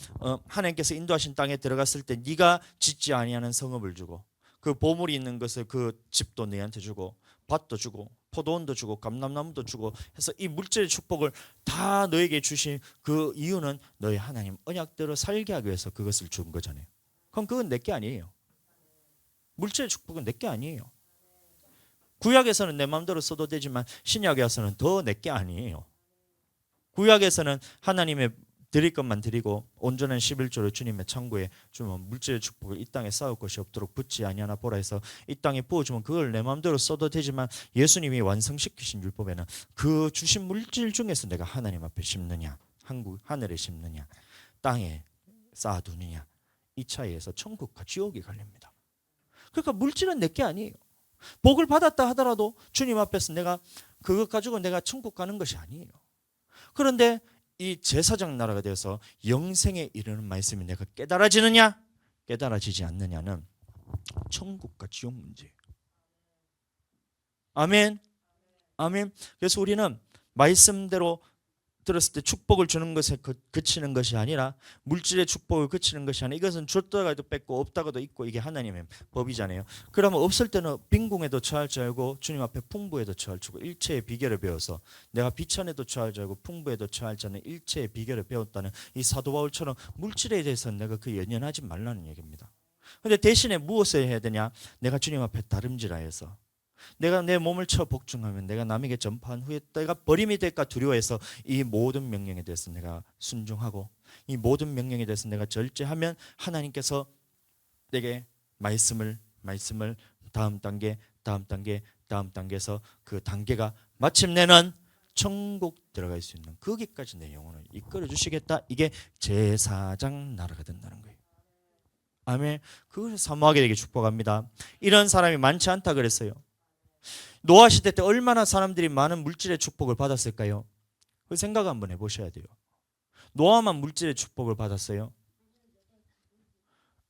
하나님께서 인도하신 땅에 들어갔을 때 네가 짓지 아니하는 성읍을 주고 그 보물이 있는 것을 그 집도 너희한테 주고 밭도 주고 포도원도 주고 감람나무도 주고 해서 이 물질의 축복을 다 너에게 주신 그 이유는 너희 하나님 언약대로 살게 하기 위해서 그것을 준 거잖아요. 그럼 그건 내게 아니에요. 물질의 축복은 내게 아니에요. 구약에서는 내 마음대로 써도 되지만 신약에 와서는 더 내게 아니에요. 구약에서는 하나님의 드릴 것만 드리고 온전한 11조를 주님의 창고에 주면 물질의 축복을 이 땅에 쌓을 것이 없도록 붓지 아니하나 보라 해서 이 땅에 부어주면 그걸 내 마음대로 써도 되지만 예수님이 완성시키신 율법에는 그 주신 물질 중에서 내가 하나님 앞에 심느냐 하늘에 심느냐 땅에 쌓아두느냐 이 차이에서 천국과 지옥이 갈립니다. 그러니까 물질은 내게 아니에요. 복을 받았다 하더라도 주님 앞에서 내가 그것 가지고 내가 천국 가는 것이 아니에요. 그런데 이 제사장 나라가 되어서 영생에 이르는 말씀이 내가 깨달아지느냐 깨달아지지 않느냐는 천국과 지옥 문제예요. 아멘. 아멘. 그래서 우리는 말씀대로 들었을 때 축복을 주는 것에 그치는 것이 아니라 물질의 축복을 그치는 것이 아니라 이것은 줬다가도 뺏고 없다가도 있고 이게 하나님의 법이잖아요. 그러면 없을 때는 빈궁에도 처할 줄 알고 주님 앞에 풍부에도 처할 줄 알고 일체의 비결을 배워서 내가 비천에도 처할 줄 알고 풍부에도 처할 줄 아는 일체의 비결을 배웠다는 이 사도 바울처럼 물질에 대해서는 내가 그 연연하지 말라는 얘기입니다. 그런데 대신에 무엇을 해야 되냐? 내가 주님 앞에 다름질하여서 내가 내 몸을 쳐 복종하면 내가 남에게 전파한 후에 내가 버림이 될까 두려워해서 이 모든 명령에 대해서 내가 순종하고 이 모든 명령에 대해서 내가 절제하면 하나님께서 내게 말씀을 다음 단계에서 그 단계가 마침내는 천국 들어갈 수 있는 거기까지 내 영혼을 이끌어 주시겠다. 이게 제사장 나라가 된다는 거예요. 아멘. 그것을 사모하게 되게 축복합니다. 이런 사람이 많지 않다 그랬어요. 노아 시대 때 얼마나 사람들이 많은 물질의 축복을 받았을까요? 그 생각 한번 해보셔야 돼요. 노아만 물질의 축복을 받았어요?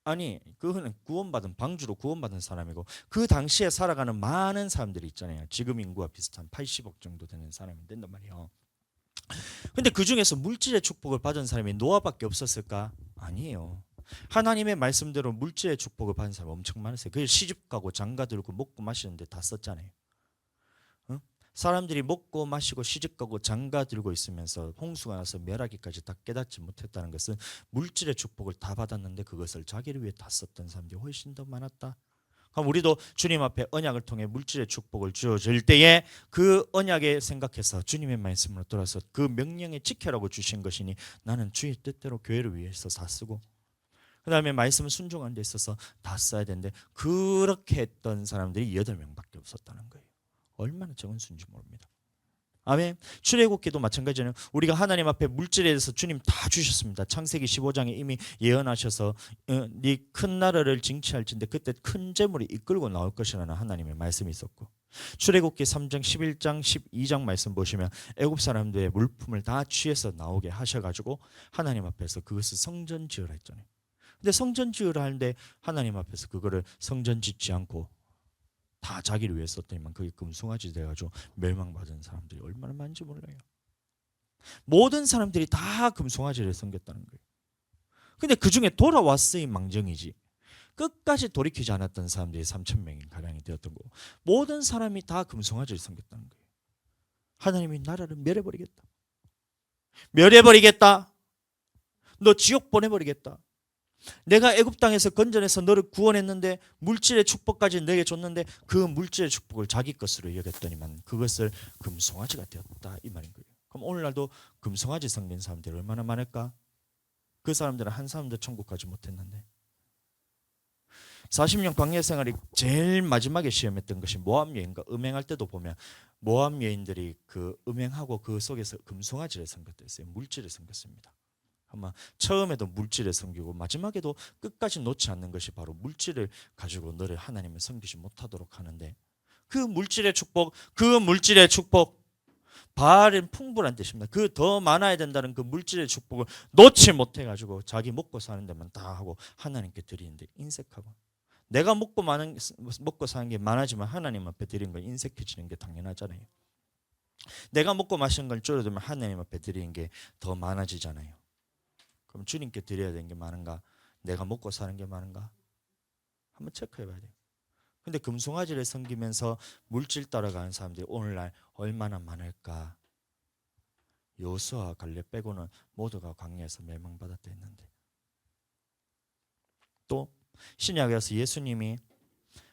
아니, 그거는 구원받은 방주로 구원받은 사람이고 그 당시에 살아가는 많은 사람들이 있잖아요. 지금 인구와 비슷한 80억 정도 되는 사람이 된단 말이에요. 근데 그 중에서 물질의 축복을 받은 사람이 노아밖에 없었을까? 아니에요. 하나님의 말씀대로 물질의 축복을 받은 사람 엄청 많았어요. 그게 시집가고 장가들고 먹고 마시는데 다 썼잖아요. 사람들이 먹고 마시고 시집가고 장가들고 있으면서 홍수가 나서 멸하기까지 다 깨닫지 못했다는 것은 물질의 축복을 다 받았는데 그것을 자기를 위해 다 썼던 사람들이 훨씬 더 많았다. 그럼 우리도 주님 앞에 언약을 통해 물질의 축복을 주어질 때에 그 언약에 생각해서 주님의 말씀으로 돌아서 그 명령에 지켜라고 주신 것이니 나는 주의 뜻대로 교회를 위해서 다 쓰고 그 다음에 말씀을 순종하는 데 있어서 다 써야 되는데 그렇게 했던 사람들이 8명밖에 없었다는 거예요. 얼마나 적은 수인지 모릅니다. 아멘. 출애굽기도 마찬가지잖아요. 우리가 하나님 앞에 물질에 대해서 주님 다 주셨습니다. 창세기 15장에 이미 예언하셔서 네 큰 나라를 징치할진데 그때 큰 재물이 이끌고 나올 것이라는 하나님의 말씀이 있었고 출애굽기 3장 11장 12장 말씀 보시면 애굽 사람들의 물품을 다 취해서 나오게 하셔가지고 하나님 앞에서 그것을 성전 지으라 했잖아요. 근데 성전 지으라 하는데 하나님 앞에서 그거를 성전 짓지 않고 다 자기를 위해 썼더니만 그게 금송아지 돼가지고 멸망받은 사람들이 얼마나 많은지 몰라요. 모든 사람들이 다 금송아지를 섬겼다는 거예요. 근데 그 중에 돌아왔으니 망정이지 끝까지 돌이키지 않았던 사람들이 3,000명인 가량이 되었던 거고 모든 사람이 다 금송아지를 섬겼다는 거예요. 하나님이 나라를 멸해버리겠다. 멸해버리겠다. 너 지옥 보내버리겠다. 내가 애굽 땅에서 건져내서 너를 구원했는데 물질의 축복까지 너에게 줬는데 그 물질의 축복을 자기 것으로 여겼더니만 그것을 금송아지가 되었다 이 말인 거예요. 그럼 오늘날도 금송아지 섬긴 사람들이 얼마나 많을까? 그 사람들은 한 사람도 천국 가지 못했는데 40년 광야 생활이 제일 마지막에 시험했던 것이 모압 여인과 음행할 때도 보면 모압 여인들이 그 음행하고 그 속에서 금송아지를 섬겼댔어요. 물질을 섬겼습니다. 아마 처음에도 물질을 섬기고 마지막에도 끝까지 놓지 않는 것이 바로 물질을 가지고 너를 하나님을 섬기지 못하도록 하는데 그 물질의 축복 바알은 풍부란 뜻입니다. 그 더 많아야 된다는 그 물질의 축복을 놓지 못해가지고 자기 먹고 사는 데만 다 하고 하나님께 드리는데 인색하고 내가 먹고 사는 게 많아지면 하나님 앞에 드리는 건 인색해지는 게 당연하잖아요. 내가 먹고 마시는 걸 줄여두면 하나님 앞에 드리는 게 더 많아지잖아요. 그럼 주님께 드려야 되는 게 많은가? 내가 먹고 사는 게 많은가? 한번 체크해 봐야 돼요. 근데 금송아지를 섬기면서 물질 따라가는 사람들이 오늘날 얼마나 많을까? 여호수아와 갈렙 빼고는 모두가 광야에서 멸망받았다 했는데, 또 신약에서 예수님이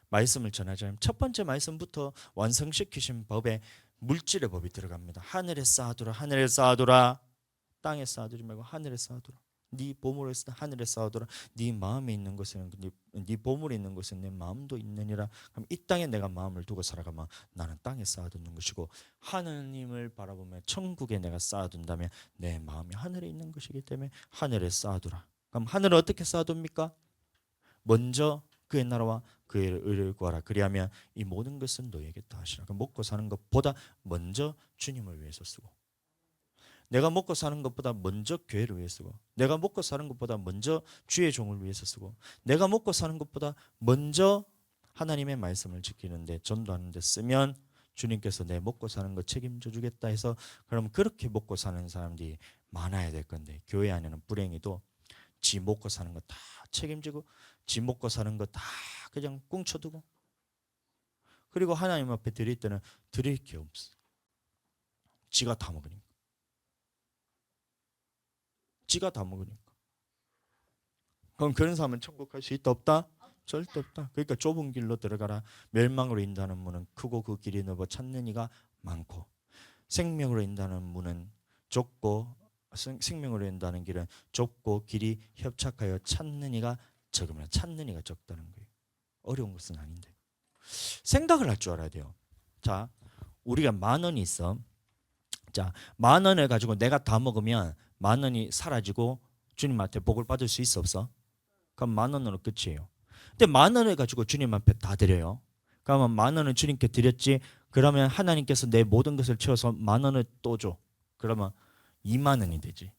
말씀을 전하자면 첫 번째 말씀부터 완성시키신 법에 물질의 법이 들어갑니다. 하늘에 쌓아두라, 하늘에 쌓아두라. 땅에 쌓아두지 말고 하늘에 쌓아두라. 네 보물을 하늘에 쌓아두라. 네 마음에 있는 것은 네 보물에 있는 것은 내 마음도 있느니라. 그럼 이 땅에 내가 마음을 두고 살아가면 나는 땅에 쌓아두는 것이고, 하느님을 바라보며 천국에 내가 쌓아둔다면 내 마음이 하늘에 있는 것이기 때문에 하늘에 쌓아두라. 그럼 하늘을 어떻게 쌓아둡니까? 먼저 그의 나라와 그의 의를 구하라. 그리하면 이 모든 것은 너에게 더하시라. 먹고 사는 것보다 먼저 주님을 위해서 쓰고, 내가 먹고 사는 것보다 먼저 교회를 위해 쓰고, 내가 먹고 사는 것보다 먼저 주의 종을 위해서 쓰고, 내가 먹고 사는 것보다 먼저 하나님의 말씀을 지키는데 전도하는 데 쓰면 주님께서 내 먹고 사는 거 책임져 주겠다 해서, 그럼 그렇게 먹고 사는 사람들이 많아야 될 건데, 교회 안에는 불행히도 지 먹고 사는 거 다 책임지고 지 먹고 사는 거 다 그냥 꽁쳐두고, 그리고 하나님 앞에 드릴 때는 드릴 게 없어. 지가 다 먹으니까. 지가 다 먹으니까. 그럼 그런 사람은 천국 갈 수 있다 없다? 절대 없다. 그러니까 좁은 길로 들어가라. 멸망으로 인도하는 문은 크고 그 길이 넓어 찾는 이가 많고, 생명으로 인도하는 문은 좁고, 생명으로 인도하는 길은 좁고 길이 협착하여 찾는 이가 적으면 찾는 이가 적다는 거예요. 어려운 것은 아닌데 생각을 할 줄 알아야 돼요. 자, 우리가 10,000원이 있어. 자, 10,000원을 가지고 내가 다 먹으면 10,000원이 사라지고 주님한테 복을 받을 수 있어 없어? 그럼 10,000원으로 끝이에요. 근데 10,000원을 가지고 주님 앞에 다 드려요. 그러면 10,000원을 주님께 드렸지. 그러면 하나님께서 내 모든 것을 채워서 10,000원을 또 줘. 그러면 20,000원이 되지.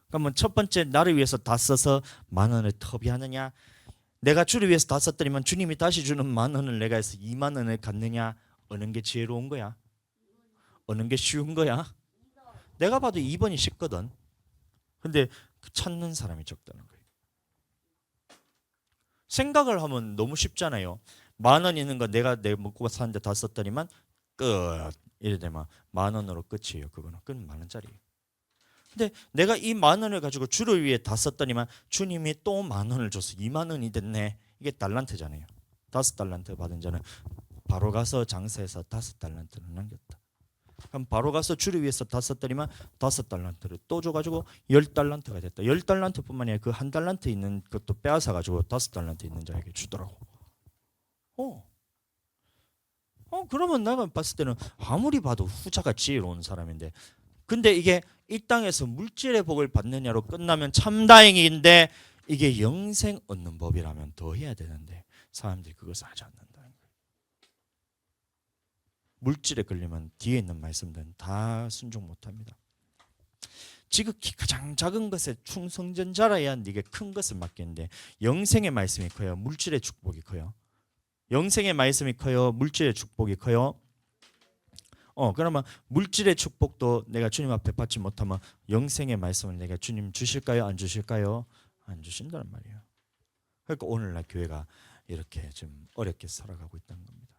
그러면 첫 번째 나를 위해서 다 써서 10,000원을 터비하느냐, 내가 주를 위해서 다 썼더니만 주님이 다시 주는 10,000원을 내가 해서 20,000원을 갖느냐, 어느 게 지혜로운 거야? 어느 게 쉬운 거야? 내가 봐도 2번이 쉽거든. 근데 찾는 사람이 적다는 거예요. 생각을 하면 너무 쉽잖아요. 10,000원 있는 거 내가 먹고 사는데 다 썼더니만 끝. 이래 되면 10,000원으로 끝이에요. 그거는 10,000원짜리예요. 근데 내가 이 10,000원을 가지고 주를 위해 다 썼더니만 주님이 또 10,000원을 줘서 20,000원이 됐네. 이게 달란트잖아요. 5달란트 받은 자는 바로 가서 장사해서 5달란트를 남겼다. 그럼 바로 가서 주를 위해서 다 썼더니만 5달란트를 또 줘가지고 10달란트가 됐다. 10달란트뿐만 아니라 그 1달란트 있는 것도 빼앗아 가지고 5달란트 있는 자에게 주더라고. 그러면 내가 봤을 때는 아무리 봐도 후자가 지혜로운 사람인데, 근데 이게 이 땅에서 물질의 복을 받느냐로 끝나면 참 다행인데, 이게 영생 얻는 법이라면 더 해야 되는데 사람들이 그것을 하지 않는다는 거예요. 물질에 걸리면 뒤에 있는 말씀들은 다 순종 못합니다. 지극히 가장 작은 것에 충성전자라야 네게 큰 것을 맡겠는데, 영생의 말씀이 커요? 물질의 축복이 커요? 영생의 말씀이 커요? 물질의 축복이 커요? 그러면 물질의 축복도 내가 주님 앞에 받지 못하면 영생의 말씀을 내가 주님 주실까요? 안 주실까요? 안 주신다는 말이에요. 그러니까 오늘날 교회가 이렇게 좀 어렵게 살아가고 있다는 겁니다.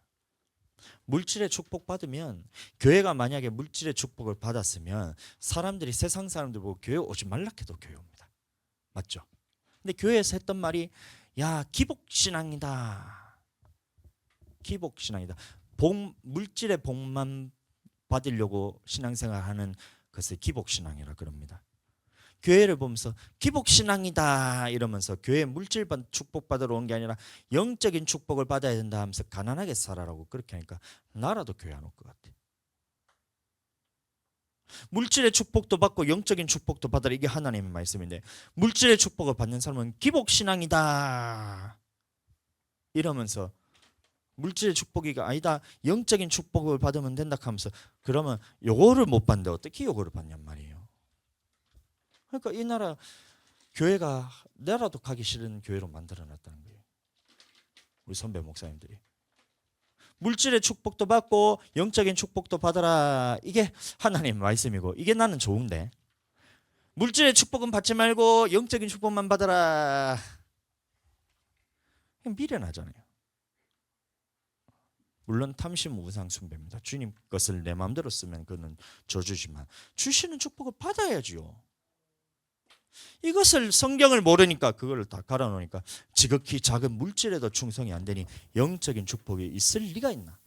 물질의 축복 받으면, 교회가 만약에 물질의 축복을 받았으면 사람들이, 세상 사람들 보고 교회 오지 말라 해도 교회 옵니다. 맞죠? 근데 교회에서 했던 말이, 야, 기복신앙이다. 기복신앙이다. 물질의 복만 받으려고 신앙생활하는 것을 기복신앙이라 그럽니다. 교회를 보면서 기복신앙이다 이러면서 교회 물질 축복 받으러 온 게 아니라 영적인 축복을 받아야 된다 하면서 가난하게 살아라고 그렇게 하니까 나라도 교회 안 올 것 같아. 물질의 축복도 받고 영적인 축복도 받으라, 이게 하나님의 말씀인데, 물질의 축복을 받는 사람은 기복신앙이다 이러면서 물질의 축복이가 아니다, 영적인 축복을 받으면 된다 하면서, 그러면 요거를 못 받는데 어떻게 요거를 받냔 말이에요. 그러니까 이 나라 교회가 나라도 가기 싫은 교회로 만들어놨다는 거예요. 우리 선배 목사님들이. 물질의 축복도 받고 영적인 축복도 받아라. 이게 하나님 말씀이고 이게 나는 좋은데 물질의 축복은 받지 말고 영적인 축복만 받아라. 미련하잖아요. 물론 탐심 우상 숭배입니다. 주님 것을 내 마음대로 쓰면 그는 저주지만 주시는 축복을 받아야지요. 이것을 성경을 모르니까 그거를 다 갈아놓으니까 지극히 작은 물질에도 충성이 안 되니 영적인 축복이 있을 리가 있나?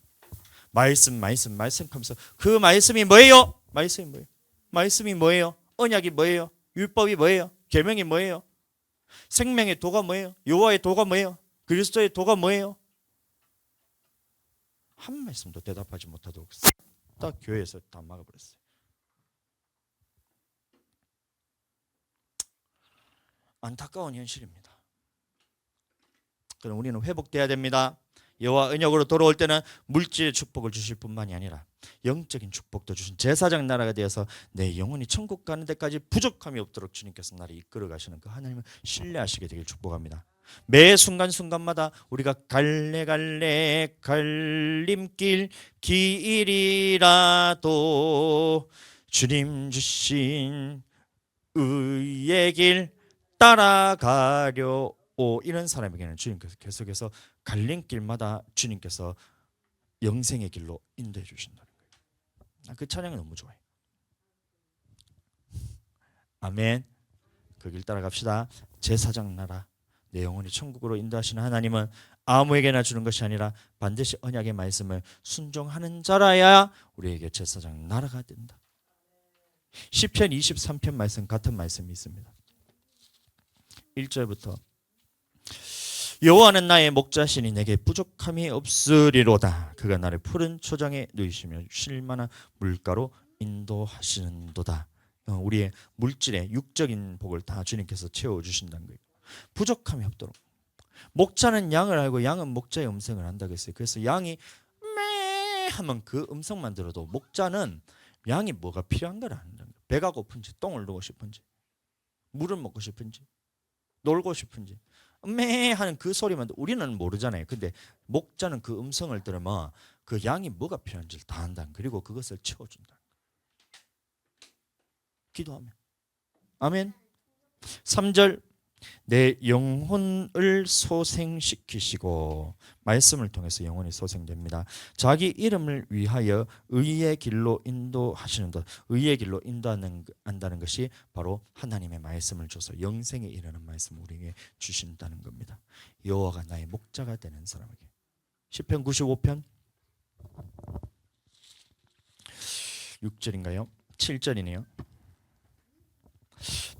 말씀 하면서 그 말씀이 뭐예요? 말씀이 뭐예요? 언약이 뭐예요? 율법이 뭐예요? 계명이 뭐예요? 생명의 도가 뭐예요? 여호와의 도가 뭐예요? 그리스도의 도가 뭐예요? 한 말씀도 대답하지 못하도록 딱 교회에서 다 막아버렸어요. 안타까운 현실입니다. 그럼 우리는 회복돼야 됩니다. 여호와 언약으로 돌아올 때는 물질의 축복을 주실 뿐만이 아니라 영적인 축복도 주신 제사장 나라가 되어서 내 영혼이 천국 가는 데까지 부족함이 없도록 주님께서 나를 이끌어 가시는 그 하나님을 신뢰하시게 되길 축복합니다. 매 순간순간마다 우리가 갈래갈래 갈림길 길이라도 주님 주신 의의 길 따라가려 이런 사람에게는 주님께서 계속해서 갈림길마다 주님께서 영생의 길로 인도해 주신다는 거예요. 그 찬양이 너무 좋아요. 아멘. 그 길 따라갑시다. 제사장 나라 내 영혼이 천국으로 인도하시는 하나님은 아무에게나 주는 것이 아니라 반드시 언약의 말씀을 순종하는 자라야 우리에게 제사장 나라가 된다. 시편 23편 말씀 같은 말씀이 있습니다. 1절부터 여호와는 나의 목자시니 내게 부족함이 없으리로다. 그가 나를 푸른 초장에 누이시며 쉴 만한 물가로 인도하시는도다. 우리의 물질의 육적인 복을 다 주님께서 채워주신다는 거예요. 부족함이 없도록. 목자는 양을 알고 양은 목자의 음성을 안다고 했어요. 그래서 양이 매 하면 그 음성만 들어도 목자는 양이 뭐가 필요한 걸 안다는 거예요. 배가 고픈지 똥을 누고 싶은지 물을 먹고 싶은지 놀고 싶은지 매 하는 그 소리만 우리는 모르잖아요. 근데 목자는 그 음성을 들으면 그 양이 뭐가 필요한지를 다 안다. 그리고 그것을 채워준다. 기도하면 아멘. 3절 내 영혼을 소생시키시고 말씀을 통해서 영혼이 소생됩니다. 자기 이름을 위하여 의의 길로 인도하시는 것. 의의 길로 인도한다는 것이 바로 하나님의 말씀을 줘서 영생에 이르는 말씀을 우리에게 주신다는 겁니다. 여호와가 나의 목자가 되는 사람에게. 시편 95편 6절인가요? 7절이네요.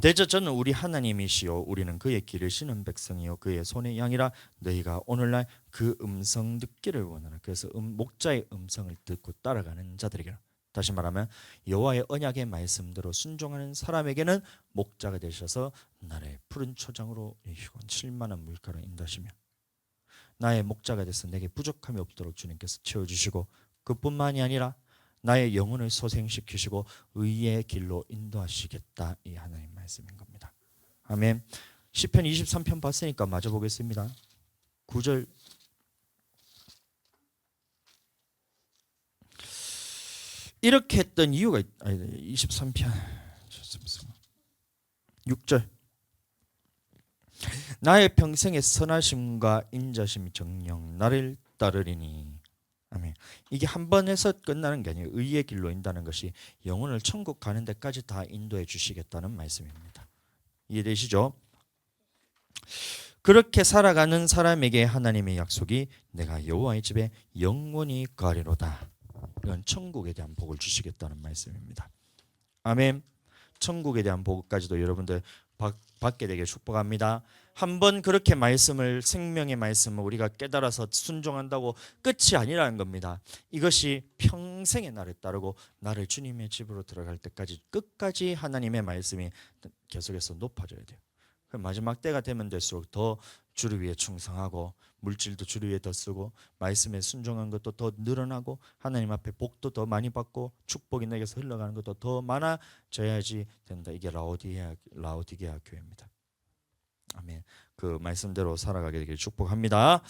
대저 저는 우리 하나님이시요 우리는 그의 길을 신은 백성이요 그의 손의 양이라 너희가 오늘날 그 음성 듣기를 원하라. 그래서 목자의 음성을 듣고 따라가는 자들에게 다시 말하면 여호와의 언약의 말씀대로 순종하는 사람에게는 목자가 되셔서 나를 푸른 초장으로 이시고 쉴만한 물가로 인도하시며 나의 목자가 돼서 내게 부족함이 없도록 주님께서 채워주시고 그뿐만이 아니라 나의 영혼을 소생시키시고 의의 길로 인도하시겠다. 이 하나님 말씀인 겁니다. 아멘. 시편 23편 봤으니까 마저 보겠습니다. 9절 이렇게 했던 이유가 23편 6절 나의 평생의 선하심과 인자심이 정녕 나를 따르리니. 아멘. 이게 한 번 해서 끝나는 게 아니에요. 의의 길로 인도하는 것이 영혼을 천국 가는 데까지 다 인도해 주시겠다는 말씀입니다. 이해되시죠? 그렇게 살아가는 사람에게 하나님의 약속이 내가 여호와의 집에 영원히 거하리로다. 이건 천국에 대한 복을 주시겠다는 말씀입니다. 아멘. 천국에 대한 복까지도 여러분들 받게 되길 축복합니다. 한번 그렇게 말씀을 생명의 말씀을 우리가 깨달아서 순종한다고 끝이 아니라는 겁니다. 이것이 평생에 나를 따르고 나를 주님의 집으로 들어갈 때까지 끝까지 하나님의 말씀이 계속해서 높아져야 돼요. 마지막 때가 되면 될수록 더 주를 위해 충성하고 물질도 주를 위해 더 쓰고 말씀에 순종한 것도 더 늘어나고 하나님 앞에 복도 더 많이 받고 축복이 내게서 흘러가는 것도 더 많아져야지 된다. 이게 라오디게아 교회입니다. 아멘. 그 말씀대로 살아가게 되길 축복합니다.